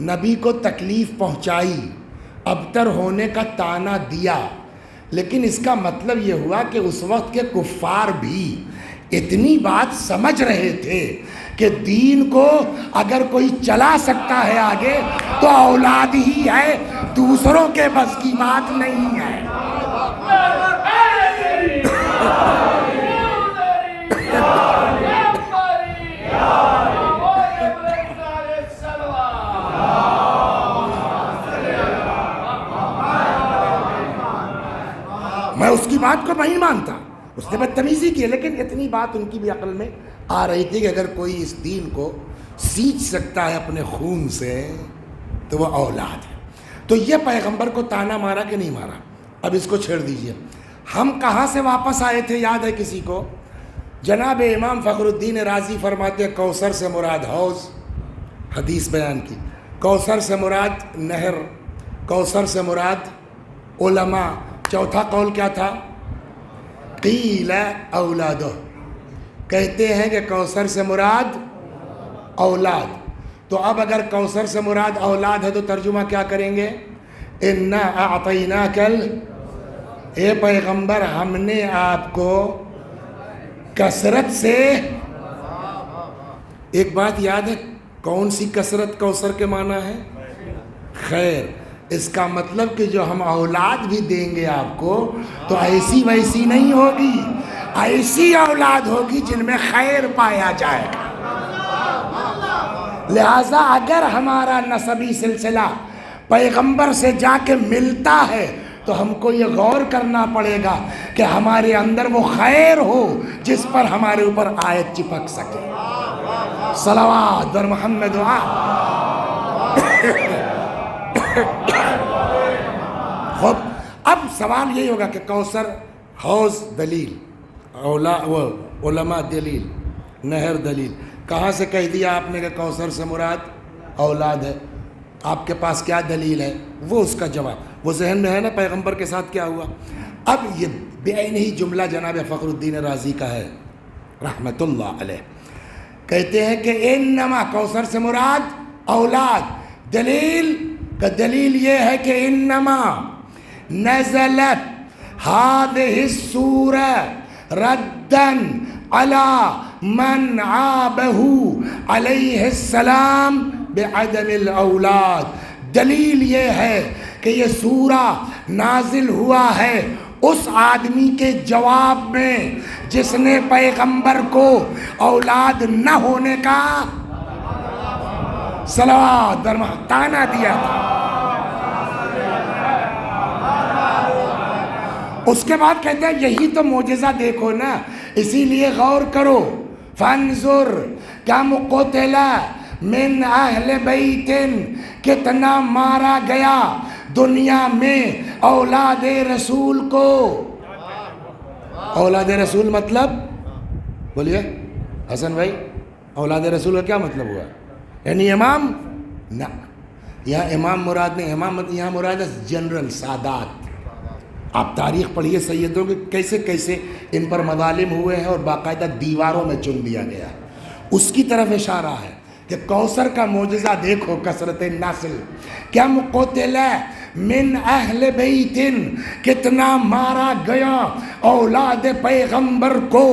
نبی کو تکلیف پہنچائی, ابتر ہونے کا تانا دیا, لیکن اس کا مطلب یہ ہوا کہ اس وقت کے کفار بھی اتنی بات سمجھ رہے تھے کہ دین کو اگر کوئی چلا سکتا ہے آگے تو اولاد ہی ہے, دوسروں کے بس کی بات نہیں ہے. میں اس کی بات کو نہیں مانتا, اس نے بدتمیزی کی, لیکن اتنی بات ان کی بھی عقل میں آ رہی تھی کہ اگر کوئی اس دین کو سینچ سکتا ہے اپنے خون سے تو وہ اولاد ہے. تو یہ پیغمبر کو تانا مارا کہ نہیں مارا؟ اب اس کو چھیڑ دیجئے. ہم کہاں سے واپس آئے تھے یاد ہے کسی کو؟ جناب امام فخر الدین رازی فرماتے کوثر سے مراد حوض حدیث بیان کی. کوثر سے مراد نہر، کوثر سے مراد علماء. چوتھا قول کیا تھا؟ قیل اولادہ، کہتے ہیں کہ کوثر سے مراد اولاد. تو اب اگر کوثر سے مراد اولاد ہے تو ترجمہ کیا کریں گے؟ انا اعطیناک اے پیغمبر ہم نے آپ کو کثرت سے. ایک بات یاد ہے، کون سی کثرت کوثر کے معنی ہے؟ خیر. اس کا مطلب کہ جو ہم اولاد بھی دیں گے آپ کو تو ایسی ویسی نہیں ہوگی، ایسی اولاد ہوگی جن میں خیر پایا جائے گا. لہذا اگر ہمارا نسبی سلسلہ پیغمبر سے جا کے ملتا ہے تو ہم کو یہ غور کرنا پڑے گا کہ ہمارے اندر وہ خیر ہو جس پر ہمارے اوپر آیت چپک سکے. صلوات بر محمد و خب اب سوال یہی ہوگا کہ کوثر حوض دلیل، علماء دلیل، نہر دلیل. کہاں سے کہہ دیا آپ نے کہ کوثر سے مراد اولاد ہے؟ آپ کے پاس کیا دلیل ہے؟ وہ اس کا جواب وہ ذہن میں ہے نا پیغمبر کے ساتھ کیا ہوا. اب یہ بعین ہی جملہ جناب فخر الدین رازی کا ہے رحمت اللہ علیہ. کہتے ہیں کہ انما کوثر سے مراد اولاد. دلیل کا دلیل یہ ہے کہ انما نزلت هذه السورة ردا على من عابه علیہ السلام بعدم الاولاد. دلیل یہ ہے کہ یہ سورہ نازل ہوا ہے اس آدمی کے جواب میں جس نے پیغمبر کو اولاد نہ ہونے کا صلوات تانا دیا تھا. اس کے بعد کہتے ہیں یہی تو معجزہ دیکھو نا، اسی لیے غور کرو. فانظر کم قتل من اہل بیت، کتنا مارا گیا دنیا میں اولاد رسول کو. اولاد رسول مطلب بولیے حسن بھائی، اولاد رسول کا کیا مطلب ہوا؟ یعنی امام؟ نہ، یہاں امام مراد نہیں، امام یہاں مراد ہے جنرل سادات. آپ تاریخ پڑھیے سیدوں کے کیسے کیسے ان پر مظالم ہوئے ہیں اور باقاعدہ دیواروں میں چن دیا گیا. اس کی طرف اشارہ ہے کہ کوثر کا معجزہ دیکھو، کثرت نسل. کم قتل من اہل بیت، کتنا مارا گیا اولاد پیغمبر کو.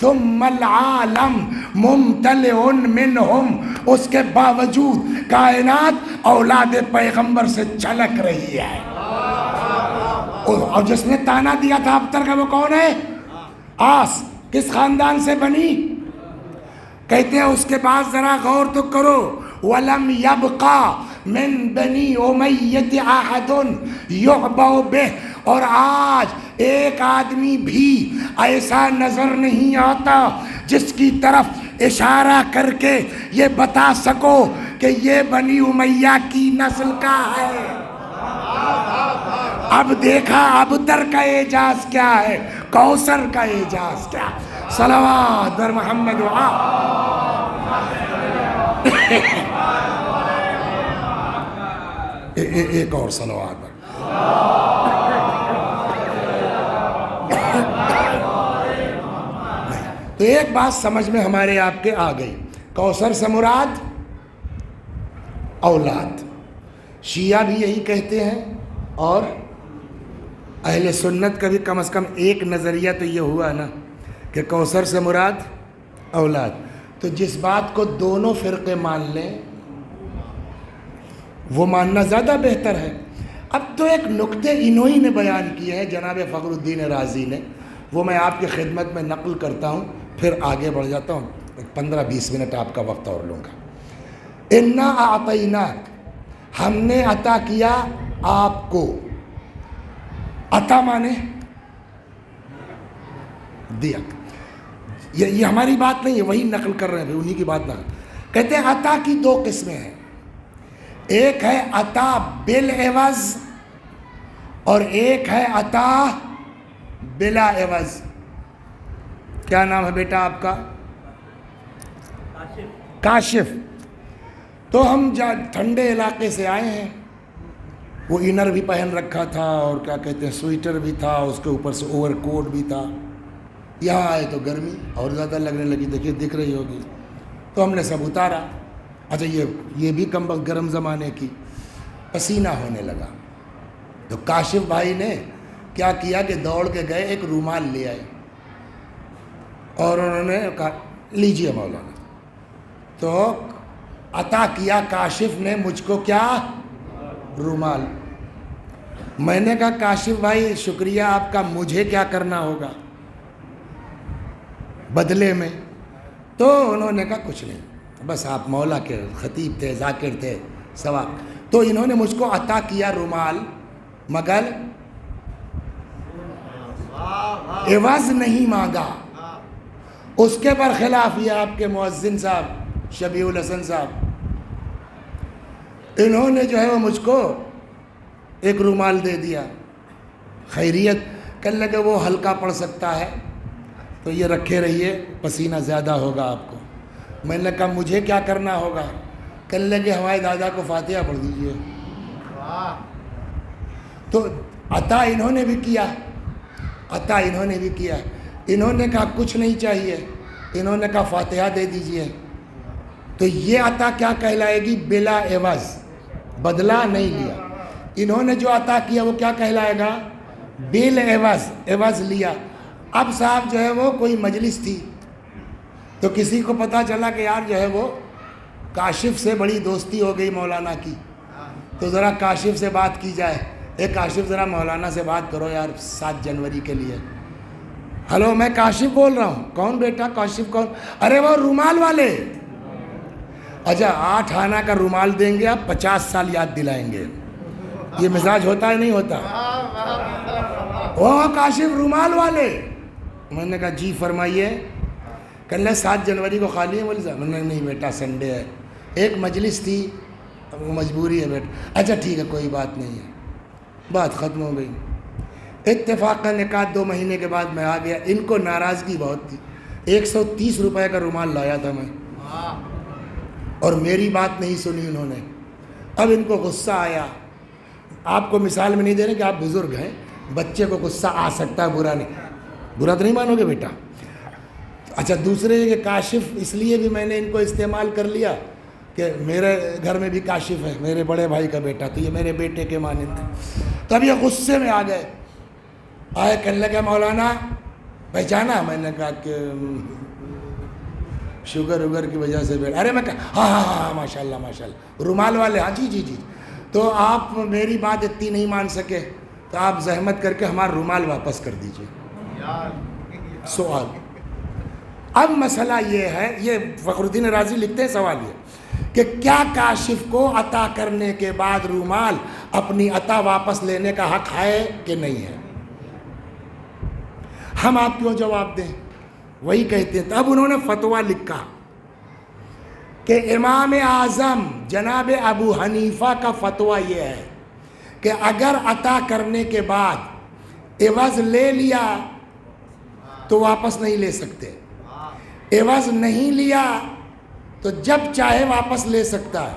ثم العالم ممتلئ منہم، اس کے باوجود کائنات اولاد پیغمبر سے چھلک رہی ہے. اور جس نے تانا دیا تھا ابتر کا وہ کون ہے؟ آس. کس خاندان سے بنی؟ کہتے ہیں اس کے بعد ذرا غور تو کرو. وَلَمْ يَبْقَى مِن بَنِي أُمَيَّةِ أَحَدٌ يُعْبَوْ بِهِ، اور آج ایک آدمی بھی ایسا نظر نہیں آتا جس کی طرف اشارہ کر کے یہ بتا سکو کہ یہ بنی امیہ کی نسل کا ہے. اب دیکھا ابتر کا اعجاز کیا ہے، کوثر کا اعجاز کیا. صلوات بر محمد و ایک اور صلوات. تو ایک بات سمجھ میں ہمارے آپ کے آ گئی، کوثر سے مراد اولاد. شیعہ بھی یہی کہتے ہیں اور اہل سنت کا بھی کم از کم ایک نظریہ تو یہ ہوا نا کہ کوثر سے مراد اولاد. تو جس بات کو دونوں فرقے مان لیں وہ ماننا زیادہ بہتر ہے. اب تو ایک نقطے انہی نے بیان کیے ہیں جناب فخر الدین رازی نے، وہ میں آپ کی خدمت میں نقل کرتا ہوں، پھر آگے بڑھ جاتا ہوں. 15-20 منٹ آپ کا وقت اور لوں گا. انا اعطیناک، ہم نے عطا کیا آپ کو. عطا مانے دیا. یہ ہماری بات نہیں ہے، وہی نقل کر رہے ہیں، انہی کی بات نقل. کہتے ہیں عطا کی دو قسمیں ہیں، ایک ہے عطا بالعوض اور ایک ہے عطا بلا عوض. کیا نام ہے بیٹا آپ کا؟ کاشف. تو ہم ٹھنڈے علاقے سے آئے ہیں، وہ انر بھی پہن رکھا تھا اور کیا کہتے ہیں سویٹر بھی تھا، اس کے اوپر سے اوور کوٹ بھی تھا. یہاں آئے تو گرمی اور زیادہ لگنے لگی، دیکھیے دکھ رہی ہوگی. تو ہم نے سب اتارا. اچھا یہ بھی کم وقت گرم زمانے کی، پسینہ ہونے لگا. تو کاشف بھائی نے کیا کیا کہ دوڑ کے گئے، ایک رومال لے آئے اور انہوں نے کہا لیجیے مولانا. تو عطا کیا کاشف نے مجھ کو کیا؟ رومال. میں نے کہا کاشف بھائی شکریہ آپ کا، مجھے کیا کرنا ہوگا بدلے میں؟ تو انہوں نے کہا کچھ نہیں، بس آپ مولا کے خطیب تھے، ذاکر تھے، ثواب. تو انہوں نے مجھ کو عطا کیا رومال، مگر عوض نہیں مانگا. اس کے برخلاف یہ آپ کے مؤذن صاحب شبیع الحسن صاحب، انہوں نے جو ہے وہ مجھ کو ایک رومال دے دیا خیریت. کہنے لگے وہ ہلکا پڑ سکتا ہے تو یہ رکھے رہیے، پسینہ زیادہ ہوگا آپ کو. میں نے کہا مجھے کیا کرنا ہوگا؟ کہنے لگے ہمارے دادا کو فاتحہ پڑھ دیجیے. تو عطا انہوں نے بھی کیا، عطا انہوں نے بھی کیا. انہوں نے کہا کچھ نہیں چاہیے، انہوں نے کہا فاتحہ دے دیجیے. تو یہ عطا کیا کہلائے گی؟ بلا عوض، بدلہ نہیں لیا. انہوں نے جو عطا کیا وہ کیا کہلائے گا؟ بل عوض، عوض لیا. اب صاحب جو ہے وہ کوئی مجلس تھی تو کسی کو پتہ چلا کہ یار جو ہے وہ کاشف سے بڑی دوستی ہو گئی مولانا کی، تو ذرا کاشف سے بات کی جائے. کاشف ذرا مولانا سے بات کرو یار 7 جنوری کے لیے. ہلو میں کاشف بول رہا ہوں. کون بیٹا کاشف کون؟ ارے وہ رومال والے. اچھا 8 آنا کا رومال دیں گے، آپ 50 سال یاد دلائیں گے. یہ مزاج ہوتا ہے نہیں ہوتا؟ وہ کاشف رومال والے. میں نے کہا جی فرمائیے. کہنے لگے 7 جنوری کو خالی ہے مولوی صاحب؟ میں نے نہیں بیٹا سنڈے ہے، ایک مجلس تھی، وہ مجبوری ہے بیٹا. اچھا ٹھیک ہے کوئی بات نہیں ہے. بات ختم ہو گئی. اتفاقاً 1-2 مہینے کے بعد میں آ گیا. ان کو ناراضگی بہت تھی. 130 روپے کا رومال لایا تھا میں، اور میری بات نہیں سنی انہوں نے. اب ان کو غصہ آیا. آپ کو مثال میں نہیں دے رہے کہ آپ بزرگ ہیں، بچے کو غصہ آ سکتا ہے، برا تو نہیں مانو گے بیٹا. اچھا دوسرے کہ کاشف اس لیے بھی میں نے ان کو استعمال کر لیا کہ میرے گھر میں بھی کاشف ہے، میرے بڑے بھائی کا بیٹا، تو یہ میرے بیٹے کے مانند ہے. تب یہ غصے میں آ گئے. آئے کہنے لگے مولانا پہچانا؟ میں نے کہا کہ شوگر کی وجہ سے بیٹا. ارے میں کہا ہاں ماشاء اللہ رومال والے، ہاں جی. تو آپ میری بات اتنی نہیں مان سکے تو آپ زحمت کر کے ہمارا رومال واپس کر دیجئے. سوال. اب مسئلہ یہ ہے، یہ فخر الدین رازی لکھتے ہیں سوال یہ کہ کیا کاشف کو عطا کرنے کے بعد رومال اپنی عطا واپس لینے کا حق ہے کہ نہیں ہے؟ ہم آپ کیوں جواب دیں؟ وہی کہتے ہیں. تب انہوں نے فتویٰ لکھا کہ امام اعظم جناب ابو حنیفہ کا فتویٰ یہ ہے کہ اگر عطا کرنے کے بعد عوض لے لیا تو واپس نہیں لے سکتے، عوض نہیں لیا تو جب چاہے واپس لے سکتا ہے.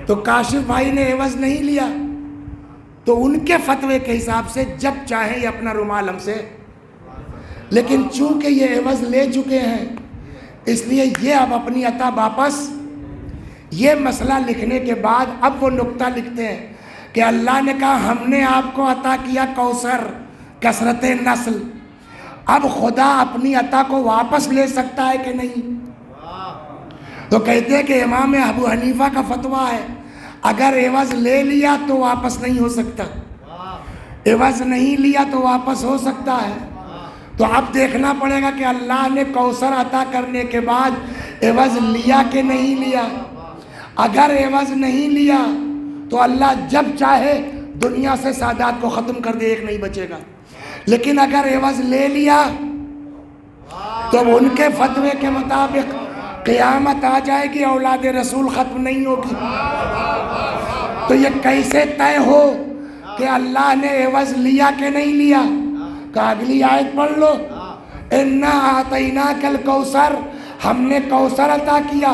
تو کاشف بھائی نے عوض نہیں لیا تو ان کے فتوے کے حساب سے جب چاہیں یہ اپنا رومال ہم سے، لیکن چونکہ یہ عوض لے چکے ہیں اس لیے یہ اب اپنی عطا واپس. یہ مسئلہ لکھنے کے بعد اب وہ نقطہ لکھتے ہیں کہ اللہ نے کہا ہم نے آپ کو عطا کیا کوثر، کثرت نسل. اب خدا اپنی عطا کو واپس لے سکتا ہے کہ نہیں؟ تو کہتے ہیں کہ امام ابو حنیفہ کا فتویٰ ہے اگر عوض لے لیا تو واپس نہیں ہو سکتا، عوض نہیں لیا تو واپس ہو سکتا ہے. تو اب دیکھنا پڑے گا کہ اللہ نے کوثر عطا کرنے کے بعد عوض لیا کہ نہیں لیا. اگر عوض نہیں لیا تو اللہ جب چاہے دنیا سے سادات کو ختم کر دے، ایک نہیں بچے گا. لیکن اگر عوض لے لیا تو ان کے فتوے کے مطابق قیامت آ جائے گی، اولاد رسول ختم نہیں ہوگی. تو یہ کیسے طے ہو کہ اللہ نے عوض لیا کہ نہیں لیا؟ کہ اگلی آیت پڑھ لو، اِنَّا أَعْطَيْنَاكَ الْكَوْثَرَ، ہم نے کوثر عطا کیا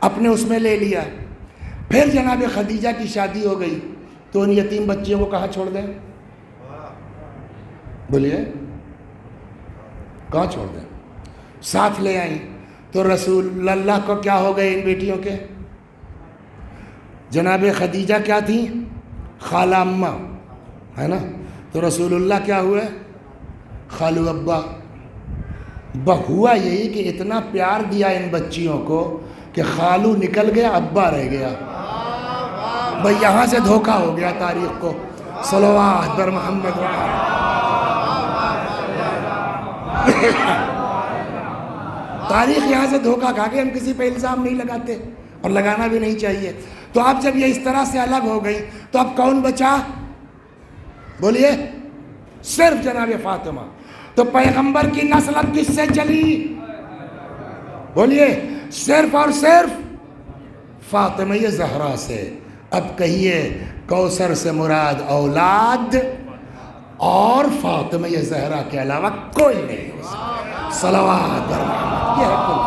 اپنے اس میں لے لیا. پھر جناب خدیجہ کی شادی ہو گئی تو ان یتیم بچیوں کو کہاں چھوڑ دیں؟ بولیے کہاں چھوڑ دیں؟ ساتھ لے آئیں. تو رسول اللہ کو کیا ہو گئے ان بیٹیوں کے؟ جناب خدیجہ کیا تھیں؟ خالہ اماں ہے نا. تو رسول اللہ کیا ہوئے؟ خالو ابا. ہوا یہی کہ اتنا پیار دیا ان بچیوں کو کہ خالو نکل گیا ابا رہ گیا. بھئی یہاں سے دھوکہ ہو گیا تاریخ کو. صلوات بر محمد و تاریخ یہاں سے دھوکہ کھا کے. ہم کسی پہ الزام نہیں لگاتے اور لگانا بھی نہیں چاہیے. تو اب جب یہ اس طرح سے الگ ہو گئی تو اب کون بچا؟ بولیے صرف جناب فاطمہ. تو پیغمبر کی نسل اب کس سے چلی؟ بولیے صرف اور صرف فاطمہ زہرا سے. اب کہیے کوثر سے مراد اولاد اور فاطمہ زہرا کے علاوہ کوئی نہیں ہو سکتا. صلوات بر محمد. یہ ہے کل.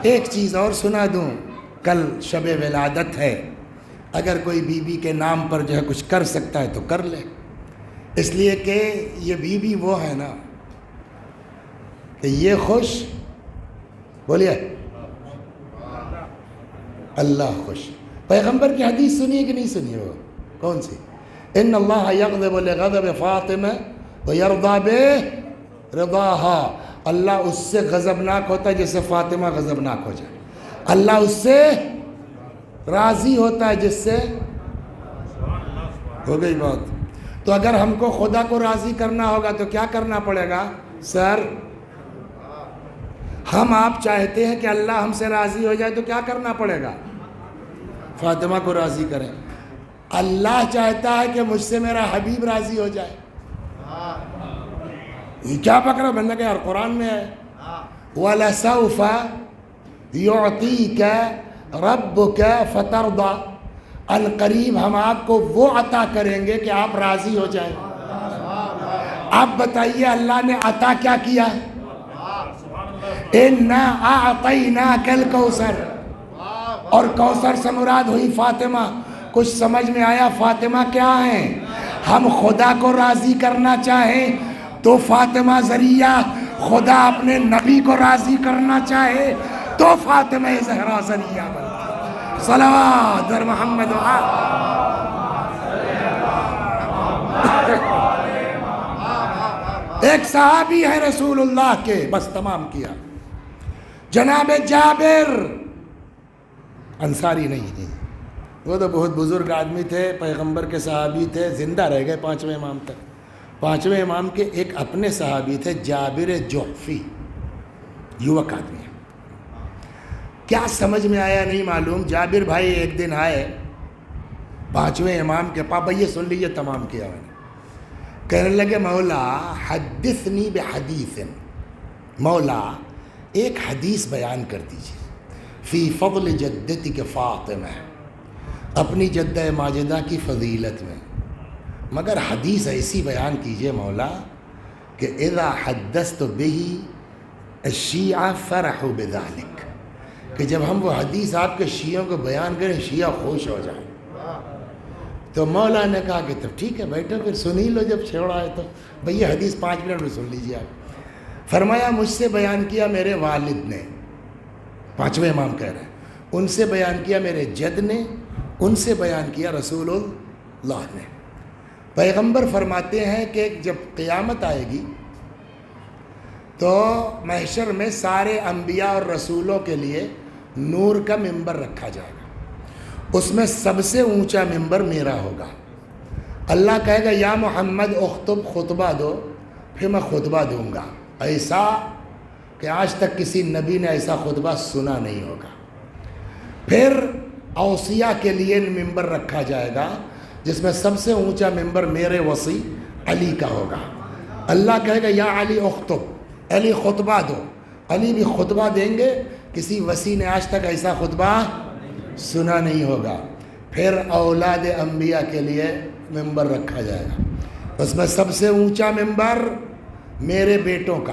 ایک چیز اور سنا دوں. کل شب ولادت ہے. اگر کوئی بی بی کے نام پر جو ہے کچھ کر سکتا ہے تو کر لے. اس لیے کہ یہ بی بی وہ ہے نا کہ یہ خوش. بولیے اللہ خوش. پیغمبر کی حدیث سنیے کہ نہیں سنیے؟ وہ کون سی؟ ان اللہ یغضب لغضب فاطمہ ویرضی برضاها. اللہ اس سے غضبناک ہوتا ہے جس سے فاطمہ غضبناک ہو جائے. اللہ اس سے راضی ہوتا ہے جس سے ہو گئی بات. تو اگر ہم کو خدا کو راضی کرنا ہوگا تو کیا کرنا پڑے گا؟ سر ہم آپ چاہتے ہیں کہ اللہ ہم سے راضی ہو جائے تو کیا کرنا پڑے گا؟ فاطمہ کو راضی کریں. اللہ چاہتا ہے کہ مجھ سے میرا حبیب راضی ہو جائے. یہ کیا پکڑا؟ بندہ کہ یار قرآن میں ہے وَلَسَوْفَ يُعْطِيكَ رَبُّكَ فَتَرْضَى. القریب ہم آپ کو وہ عطا کریں گے کہ آپ راضی ہو جائیں. آپ بتائیے اللہ نے عطا کیا کیا؟ اِنَّا أَعْطَيْنَاكَ الْكَوْثَرَ. اور کوثر سے مراد ہوئی فاطمہ. کچھ سمجھ میں آیا فاطمہ کیا ہیں؟ ہم خدا کو راضی کرنا چاہیں تو فاطمہ ذریعہ. خدا اپنے نبی کو راضی کرنا چاہے تو فاطمہ زہرا ذریعہ بنتی. صلوات بر محمد و آل. ایک صحابی ہے رسول اللہ کے. بس تمام کیا. جناب جابر انصاری نہیں ہیں. وہ تو بہت بزرگ آدمی تھے, پیغمبر کے صحابی تھے, زندہ رہ گئے پانچویں امام تک. پانچویں امام کے ایک اپنے صحابی تھے جابر جحفی, یوک آدمی. کیا سمجھ میں آیا نہیں معلوم. جابر بھائی ایک دن آئے پانچویں امام کے پاس. بھائی یہ سن لیجیے, تمام کیا میں نے. کہنے لگے مولا حدثنی بحدیث. مولا ایک حدیث بیان کر دیجیے. فی فضل جدتک فاطمہ, اپنی جدہ ماجدہ کی فضیلت میں. مگر حدیث ایسی بیان کیجئے مولا کہ اذا حدثت به الشیعہ فرحوا بذلک, کہ جب ہم وہ حدیث آپ کے شیعوں کو بیان کریں شیعہ خوش ہو جائیں. تو مولا نے کہا کہ تب ٹھیک ہے بیٹھو پھر سن ہی لو, جب چھوڑا ہے تو. بھئی یہ حدیث 5 منٹ میں سن لیجیے آپ. فرمایا مجھ سے بیان کیا میرے والد نے, پانچویں امام کہہ رہے ہیں, ان سے بیان کیا میرے جد نے, ان سے بیان کیا رسول اللہ نے. پیغمبر فرماتے ہیں کہ جب قیامت آئے گی تو محشر میں سارے انبیاء اور رسولوں کے لیے نور کا ممبر رکھا جائے گا. اس میں سب سے اونچا ممبر میرا ہوگا. اللہ کہے گا یا محمد اخطب, خطبہ دو. پھر میں خطبہ دوں گا ایسا کہ آج تک کسی نبی نے ایسا خطبہ سنا نہیں ہوگا. پھر اوصیاء کے لیے ممبر رکھا جائے گا جس میں سب سے اونچا ممبر میرے وصی علی کا ہوگا. اللہ کہے گا یا علی اخطب, علی خطبہ دو. علی بھی خطبہ دیں گے, کسی وصی نے آج تک ایسا خطبہ سنا نہیں ہوگا. پھر اولاد انبیاء کے لیے ممبر رکھا جائے گا, اس میں سب سے اونچا ممبر میرے بیٹوں کا.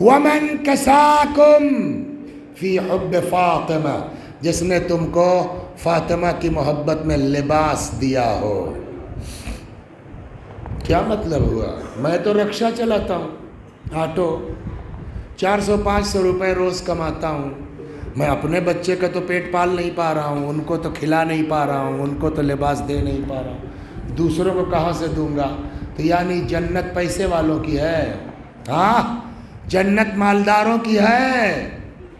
ومن کساکم فی حب فاطمہ، جس نے تم کو فاطمہ کی محبت میں لباس دیا ہو۔ کیا مطلب ہوا؟ میں تو رکشہ چلاتا ہوں، آٹو، 400-500 روپے روز کماتا ہوں، میں اپنے بچے کا تو پیٹ پال نہیں پا رہا ہوں، ان کو تو کھلا نہیں پا رہا ہوں، ان کو تو لباس دے نہیں پا رہا ہوں، دوسروں کو کہاں سے دوں گا؟ تو یعنی جنت پیسے والوں کی ہے، ہاں جنت مالداروں کی ہے،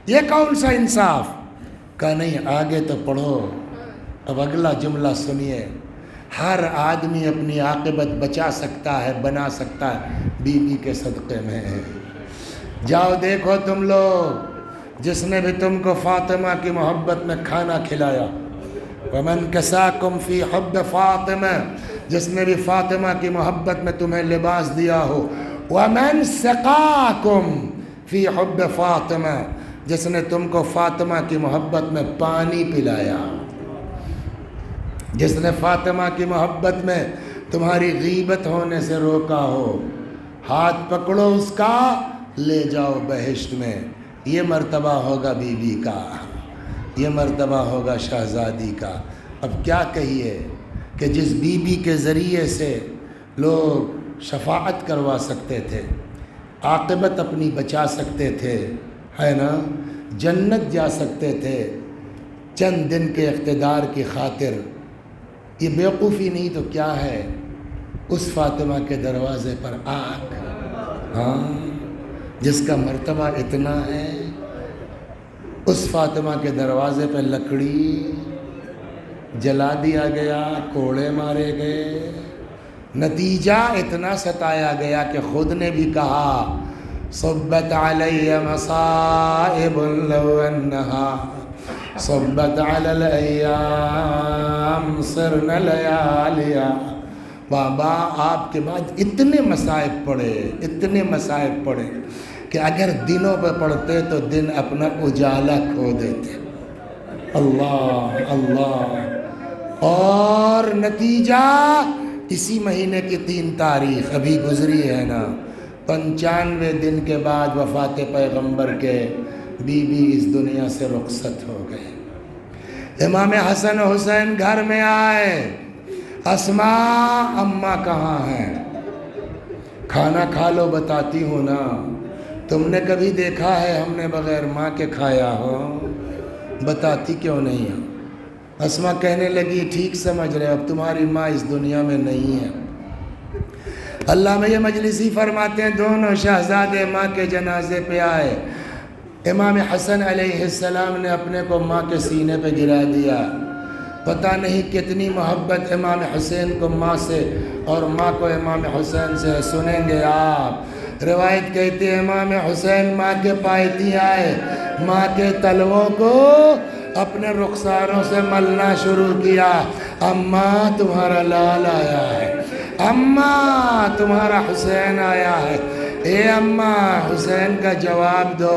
یہ کون سا انصاف؟ کہا نہیں، آگے تو پڑھو، اب اگلا جملہ سنیے۔ ہر آدمی اپنی عاقبت بچا سکتا ہے، بنا سکتا ہے، بیوی کے صدقے میں ہے۔ جاؤ دیکھو تم لوگ، جس نے بھی تم کو فاطمہ کی محبت میں کھانا کھلایا، ومن کساکم فی حب فاطمہ، جس نے بھی فاطمہ کی محبت میں تمہیں لباس دیا ہو، ومن سقاکم فی حب فاطمہ، جس نے تم کو فاطمہ کی محبت میں پانی پلایا، جس نے فاطمہ کی محبت میں تمہاری غیبت ہونے سے روکا ہو، ہاتھ پکڑو اس کا، لے جاؤ بہشت میں۔ یہ مرتبہ ہوگا بیوی کا، یہ مرتبہ ہوگا شہزادی کا۔ اب کیا کہیے کہ جس بیوی کے ذریعے سے لوگ شفاعت کروا سکتے تھے، عاقبت اپنی بچا سکتے تھے، ہے نا، جنت جا سکتے تھے، چند دن کے اقتدار کی خاطر، یہ بیوقوفی نہیں تو کیا ہے؟ اس فاطمہ کے دروازے پر آگ، ہاں جس کا مرتبہ اتنا ہے، اس فاطمہ کے دروازے پہ لکڑی جلا دیا گیا، کوڑے مارے گئے، نتیجہ اتنا ستایا گیا کہ خود نے بھی کہا صبت علی مصائب لو انہا صبت علی الایام صرن لیالیا۔ بابا آپ کے بعد اتنے مصائب پڑے، اتنے مصائب پڑے کہ اگر دنوں پہ پڑھتے تو دن اپنا اجالا کھو دیتے۔ اللہ اللہ۔ اور نتیجہ اسی مہینے کی 3 تاریخ ابھی گزری ہے نا، 95 دن کے بعد وفات پیغمبر کے بی بی اس دنیا سے رخصت ہو گئے۔ امام حسن و حسین گھر میں آئے، اسماء اماں کہاں ہیں؟ کھانا کھا لو، بتاتی ہوں نا، تم نے کبھی دیکھا ہے ہم نے بغیر ماں کے کھایا ہو؟ بتاتی کیوں نہیں ہو؟ اسماء کہنے لگی ٹھیک سمجھ رہے، اب تمہاری ماں اس دنیا میں نہیں ہے۔ علامہ مجلسی فرماتے ہیں دونوں شہزادے ماں کے جنازے پہ آئے، امام حسن علیہ السلام نے اپنے کو ماں کے سینے پہ گرا دیا۔ پتہ نہیں کتنی محبت امام حسین کو ماں سے اور ماں کو امام حسین سے، سنیں گے آپ۔ روایت کہتی ہے امام حسین ماں کے پائتی آئے، ماں کے تلووں کو اپنے رخساروں سے ملنا شروع کیا۔ اماں تمہارا لال آیا ہے، اماں تمہارا حسین آیا ہے، اے اماں حسین کا جواب دو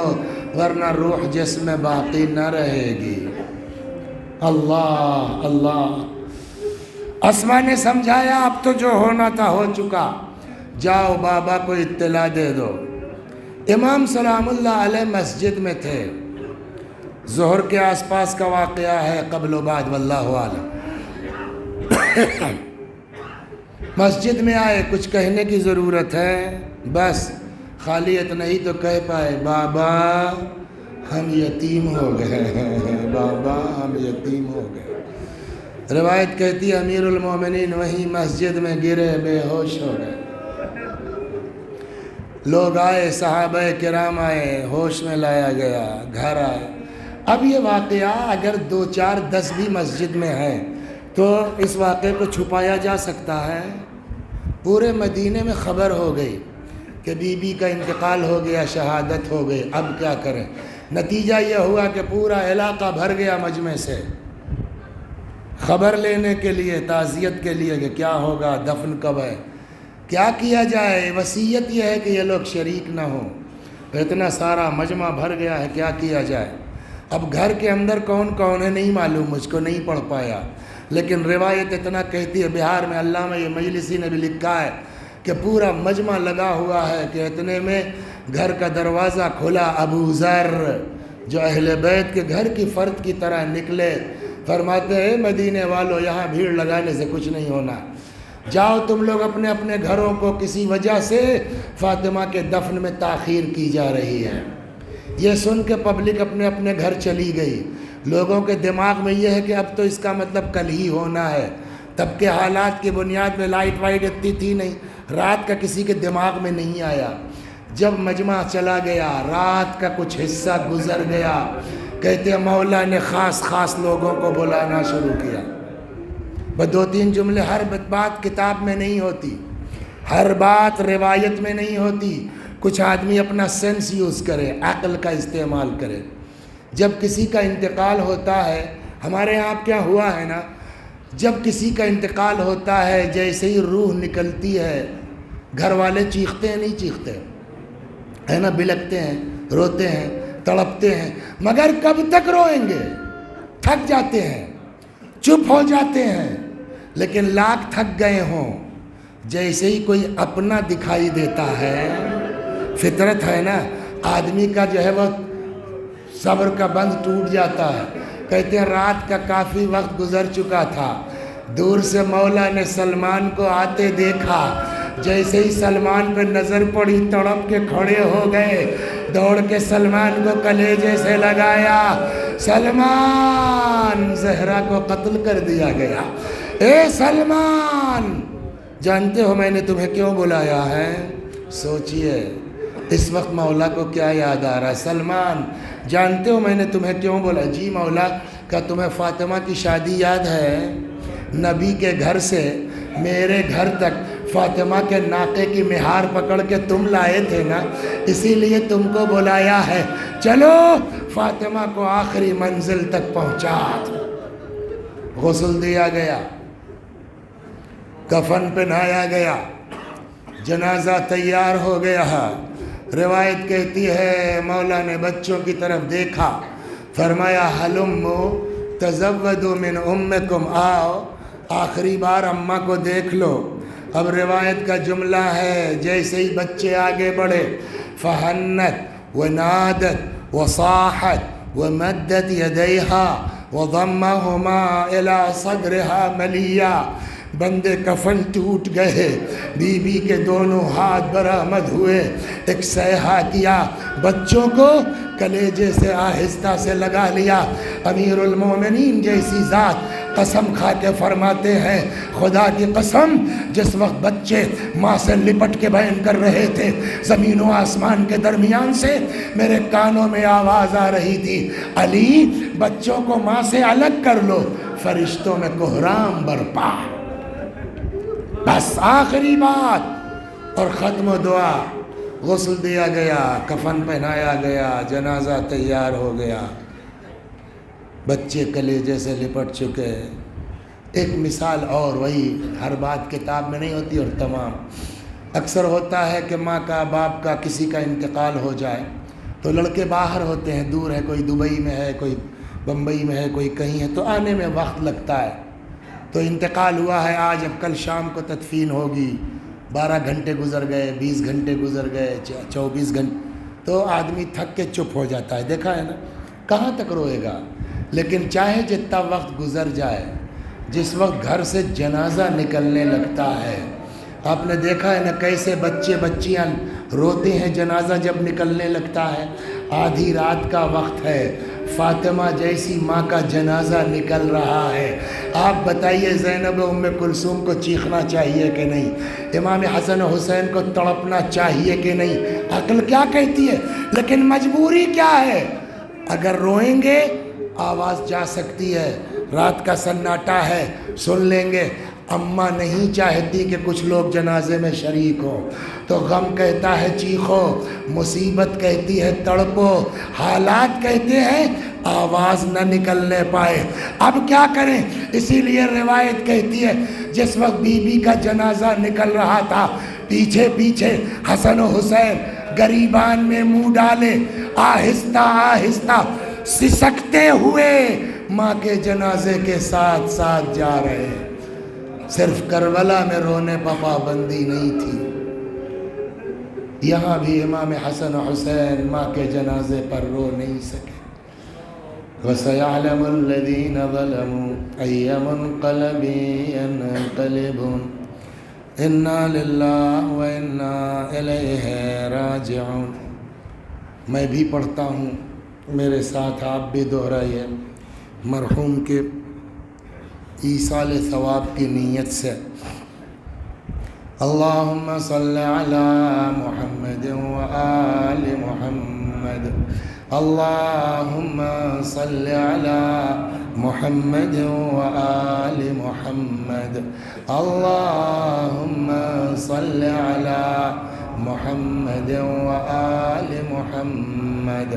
ورنہ روح جسم میں باقی نہ رہے گی۔ اللہ اللہ۔ اسماء نے سمجھایا اب تو جو ہونا تھا ہو چکا، جاؤ بابا کو اطلاع دے دو۔ امام سلام اللہ علیہ مسجد میں تھے، ظہر کے آس پاس کا واقعہ ہے، قبل و بعد واللہ عالم۔ مسجد میں آئے، کچھ کہنے کی ضرورت ہے؟ بس خالی اتنا ہی تو کہہ پائے بابا ہم یتیم ہو گئے ہیں، بابا ہم یتیم ہو گئے۔ روایت کہتی ہے امیر المومنین وہیں مسجد میں گرے، بے ہوش ہو گئے۔ لوگ آئے، صحابہ کرام آئے، ہوش میں لایا گیا، گھر آئے۔ اب یہ واقعہ اگر 2 4 10 بھی مسجد میں ہے تو اس واقعے کو چھپایا جا سکتا ہے؟ پورے مدینے میں خبر ہو گئی کہ بی بی کا انتقال ہو گیا، شہادت ہو گئی، اب کیا کریں؟ نتیجہ یہ ہوا کہ پورا علاقہ بھر گیا مجمع سے خبر لینے کے لیے، تعزیت کے لیے کہ کیا ہوگا، دفن کب ہے، کیا کیا جائے۔ وصیت یہ ہے کہ یہ لوگ شریک نہ ہوں، اتنا سارا مجمع بھر گیا ہے، کیا کیا جائے۔ اب گھر کے اندر کون کون ہے نہیں معلوم، مجھ کو نہیں پڑھ پایا، لیکن روایت اتنا کہتی ہے، بہار میں علامہ مجلسی نے بھی لکھا ہے کہ پورا مجمع لگا ہوا ہے کہ اتنے میں گھر کا دروازہ کھلا، ابو ذر جو اہل بیت کے گھر کی فرد کی طرح نکلے، فرماتے ہیں مدینے والوں یہاں بھیڑ لگانے سے کچھ نہیں ہونا، جاؤ تم لوگ اپنے اپنے گھروں کو، کسی وجہ سے فاطمہ کے دفن میں تاخیر کی جا رہی ہے۔ یہ سن کے پبلک اپنے اپنے گھر چلی گئی۔ لوگوں کے دماغ میں یہ ہے کہ اب تو اس کا مطلب کل ہی ہونا ہے۔ تب کے حالات کی بنیاد میں لائٹ وائٹ اتنی تھی نہیں، رات کا کسی کے دماغ میں نہیں آیا۔ جب مجمع چلا گیا، رات کا کچھ حصہ گزر گیا، کہتے ہیں مولا نے خاص خاص لوگوں کو بلانا شروع کیا۔ بس 2-3 جملے، ہر بات کتاب میں نہیں ہوتی، ہر بات روایت میں نہیں ہوتی۔ کچھ آدمی اپنا سینس یوز کرے، عقل کا استعمال کرے۔ جب کسی کا انتقال ہوتا ہے، ہمارے یہاں کیا ہوا ہے نا، جب کسی کا انتقال ہوتا ہے جیسے ہی روح نکلتی ہے، گھر والے چیختے ہیں نہیں چیختے ہے نا، بلکتے ہیں، روتے ہیں، تڑپتے ہیں، مگر کب تک روئیں گے؟ تھک جاتے ہیں، چپ ہو جاتے ہیں۔ لیکن لاکھ تھک گئے ہوں، جیسے ہی کوئی اپنا دکھائی دیتا ہے، فطرت ہے نا، آدمی کا جو ہے وہ صبر کا بند ٹوٹ جاتا ہے۔ کہتے ہیں رات کا کافی وقت گزر چکا تھا، دور سے مولا نے سلمان کو آتے دیکھا، جیسے ہی سلمان پہ نظر پڑی تڑپ کے کھڑے ہو گئے، دوڑ کے سلمان کو کلیجے سے لگایا۔ سلمان، زہرا کو قتل کر دیا گیا۔ اے سلمان، جانتے ہو میں نے تمہیں کیوں بلایا ہے؟ سوچئے اس وقت مولا کو کیا یاد آ رہا ہے؟ سلمان، جانتے ہو میں نے تمہیں کیوں بولا؟ جی مولا، کیا تمہیں فاطمہ کی شادی یاد ہے؟ نبی کے گھر سے میرے گھر تک فاطمہ کے ناقے کی مہار پکڑ کے تم لائے تھے نا، اسی لیے تم کو بلایا ہے، چلو فاطمہ کو آخری منزل تک پہنچا دو۔ غسل دیا گیا، کفن پہنایا گیا، جنازہ تیار ہو گیا۔ روایت کہتی ہے مولا نے بچوں کی طرف دیکھا، فرمایا ہلمو تزودوا من امکم، آؤ آخری بار اماں کو دیکھ لو۔ اب روایت کا جملہ ہے جیسے ہی بچے آگے بڑھے، فہنت ونادت وصاحت ومدت یدیہا وضمہما الی صدرہا ملیا، بندے کفن ٹوٹ گئے، بی بی کے دونوں ہاتھ برآمد ہوئے، ایک سیحا کیا، بچوں کو کلیجے سے آہستہ سے لگا لیا۔ امیر المومنین جیسی ذات قسم کھا کے فرماتے ہیں، خدا کی قسم، جس وقت بچے ماں سے لپٹ کے بیان کر رہے تھے، زمین و آسمان کے درمیان سے میرے کانوں میں آواز آ رہی تھی، علی بچوں کو ماں سے الگ کر لو، فرشتوں میں کوہرام برپا۔ بس آخری بات اور ختم و دعا۔ غسل دیا گیا، کفن پہنایا گیا، جنازہ تیار ہو گیا، بچے کلیجے سے لپٹ چکے۔ ایک مثال اور، وہی ہر بات کتاب میں نہیں ہوتی، اور تمام اکثر ہوتا ہے کہ ماں کا، باپ کا، کسی کا انتقال ہو جائے تو لڑکے باہر ہوتے ہیں، دور ہے، کوئی دبئی میں ہے، کوئی بمبئی میں ہے، کوئی کہیں ہے، تو آنے میں وقت لگتا ہے۔ تو انتقال ہوا ہے آج، اب کل شام کو تدفین ہوگی، 12 گھنٹے گزر گئے، 20 گھنٹے گزر گئے، 24 گھنٹے، تو آدمی تھک کے چپ ہو جاتا ہے۔ دیکھا ہے نا، کہاں تک روئے گا؟ لیکن چاہے جتنا وقت گزر جائے، جس وقت گھر سے جنازہ نکلنے لگتا ہے، آپ نے دیکھا ہے نا کیسے بچے بچیاں روتے ہیں جنازہ جب نکلنے لگتا ہے۔ آدھی رات کا وقت ہے، فاطمہ جیسی ماں کا جنازہ نکل رہا ہے، آپ بتائیے زینب ام کلثوم کو چیخنا چاہیے کہ نہیں؟ امام حسن و حسین کو تڑپنا چاہیے کہ نہیں؟ عقل کیا کہتی ہے؟ لیکن مجبوری کیا ہے؟ اگر روئیں گے آواز جا سکتی ہے، رات کا سناٹا ہے، سن لیں گے۔ اماں نہیں چاہتی کہ کچھ لوگ جنازے میں شریک ہوں، تو غم کہتا ہے چیخو، مصیبت کہتی ہے تڑپو، حالات کہتے ہیں آواز نہ نکلنے پائے، اب کیا کریں؟ اسی لیے روایت کہتی ہے جس وقت بی بی کا جنازہ نکل رہا تھا، پیچھے پیچھے حسن و حسین گریبان میں منہ ڈالے، آہستہ آہستہ سسکتے ہوئے ماں کے جنازے کے ساتھ ساتھ جا رہے ہیں۔ صرف کربلا میں رونے پر پابندی نہیں تھی، یہاں بھی امام حسن و حسین ماں کے جنازے پر رو نہیں سکے۔ وَسَيَعْلَمُ الَّذِينَ ظَلَمُوا أَيَّ مُنقَلَبٍ يَنقَلِبُونَ اِنَّا لِلَّهِ وَإِنَّا إِلَيْهِ راجعون۔ میں بھی پڑھتا ہوں، میرے ساتھ آپ بھی دہرائیے، مرحوم کے ایصال ثواب کی نیت سے۔ اللہم صل علی محمد وآل محمد، اللہم صل علی محمد وآل محمد، اللہم صل علی محمد وآل محمد۔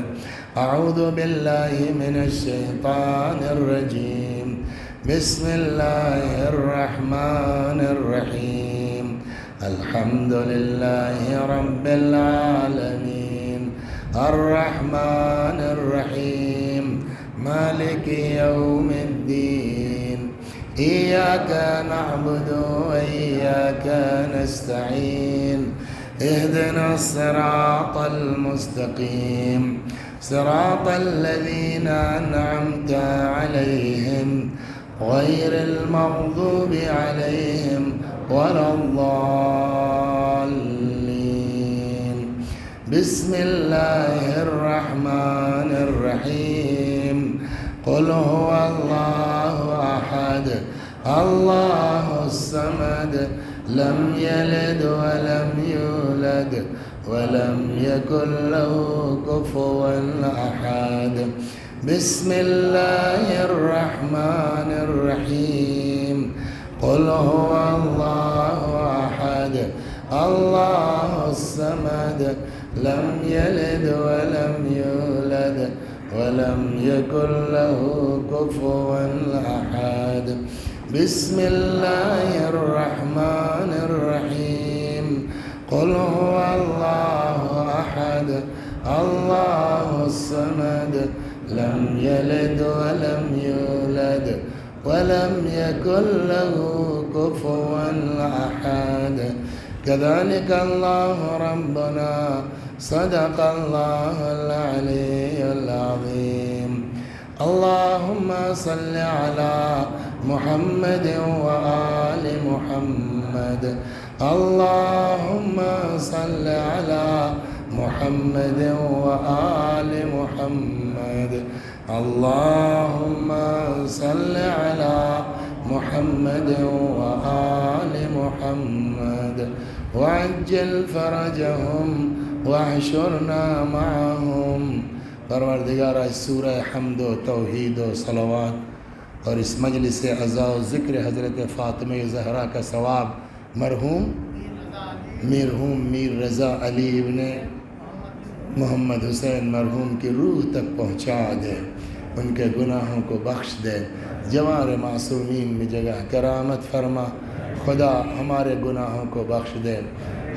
اعوذ باللہ من الشیطان الرجیم، بسم اللہ الرحمن الرحیم، الحمد للہ رب العالمین، الرحمن الرحیم، مالک یوم الدین، ایاک نعبد وإیاک نستعین، اہدنا الصراط المستقیم، صراط الذین انعمت علیہم غیر المغضوب علیہم ولا الضالین۔ بسم اللہ الرحمن الرحیم، قل هو اللہ احد اللہ الصمد، لم یلد ولم یولد ولم یکن له کفوا احد۔ بسم اللہ الرحمن الرحیم، قل هو اللہ احد اللہ الصمد، لم یلد ولم یولد ولم یکن له کفوا احد۔ بسم اللہ الرحمن الرحیم، قل هو اللہ احد اللہ الصمد، لم یلد ولم یولد ولم یکن له کفوا احد۔ كذلك اللہ ربنا صدق اللہ العلی العظیم۔ اللہم صل علی محمد وآل محمد، اللہم صل علی محمد وآل محمد، اللہم صل علی محمد وآل محمد، وعجل فرجهم واحشرنا معهم۔ پروردگارہ اس سورہ حمد و توحید و صلوات اور اس مجلس عزا و ذکر حضرت فاطمہ زہرا کا ثواب مرحوم میر رضا علی ابن محمد حسین مرحوم کی روح تک پہنچا دے، ان کے گناہوں کو بخش دے، جوار معصومین میں جگہ کرامت فرما۔ خدا ہمارے گناہوں کو بخش دے،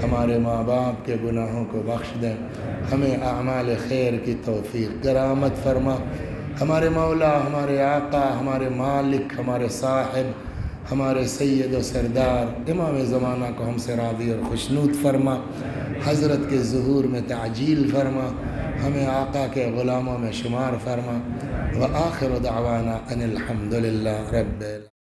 ہمارے ماں باپ کے گناہوں کو بخش دے، ہمیں اعمال خیر کی توفیق کرامت فرما۔ ہمارے مولا، ہمارے آقا، ہمارے مالک، ہمارے صاحب، ہمارے سید و سردار امام زمانہ کو ہم سے راضی اور خوشنود فرما، حضرت کے ظہور میں تعجیل فرما، ہمیں آقا کے غلاموں میں شمار فرما۔ وآخر دعوانا ان الحمد للہ رب العالمین۔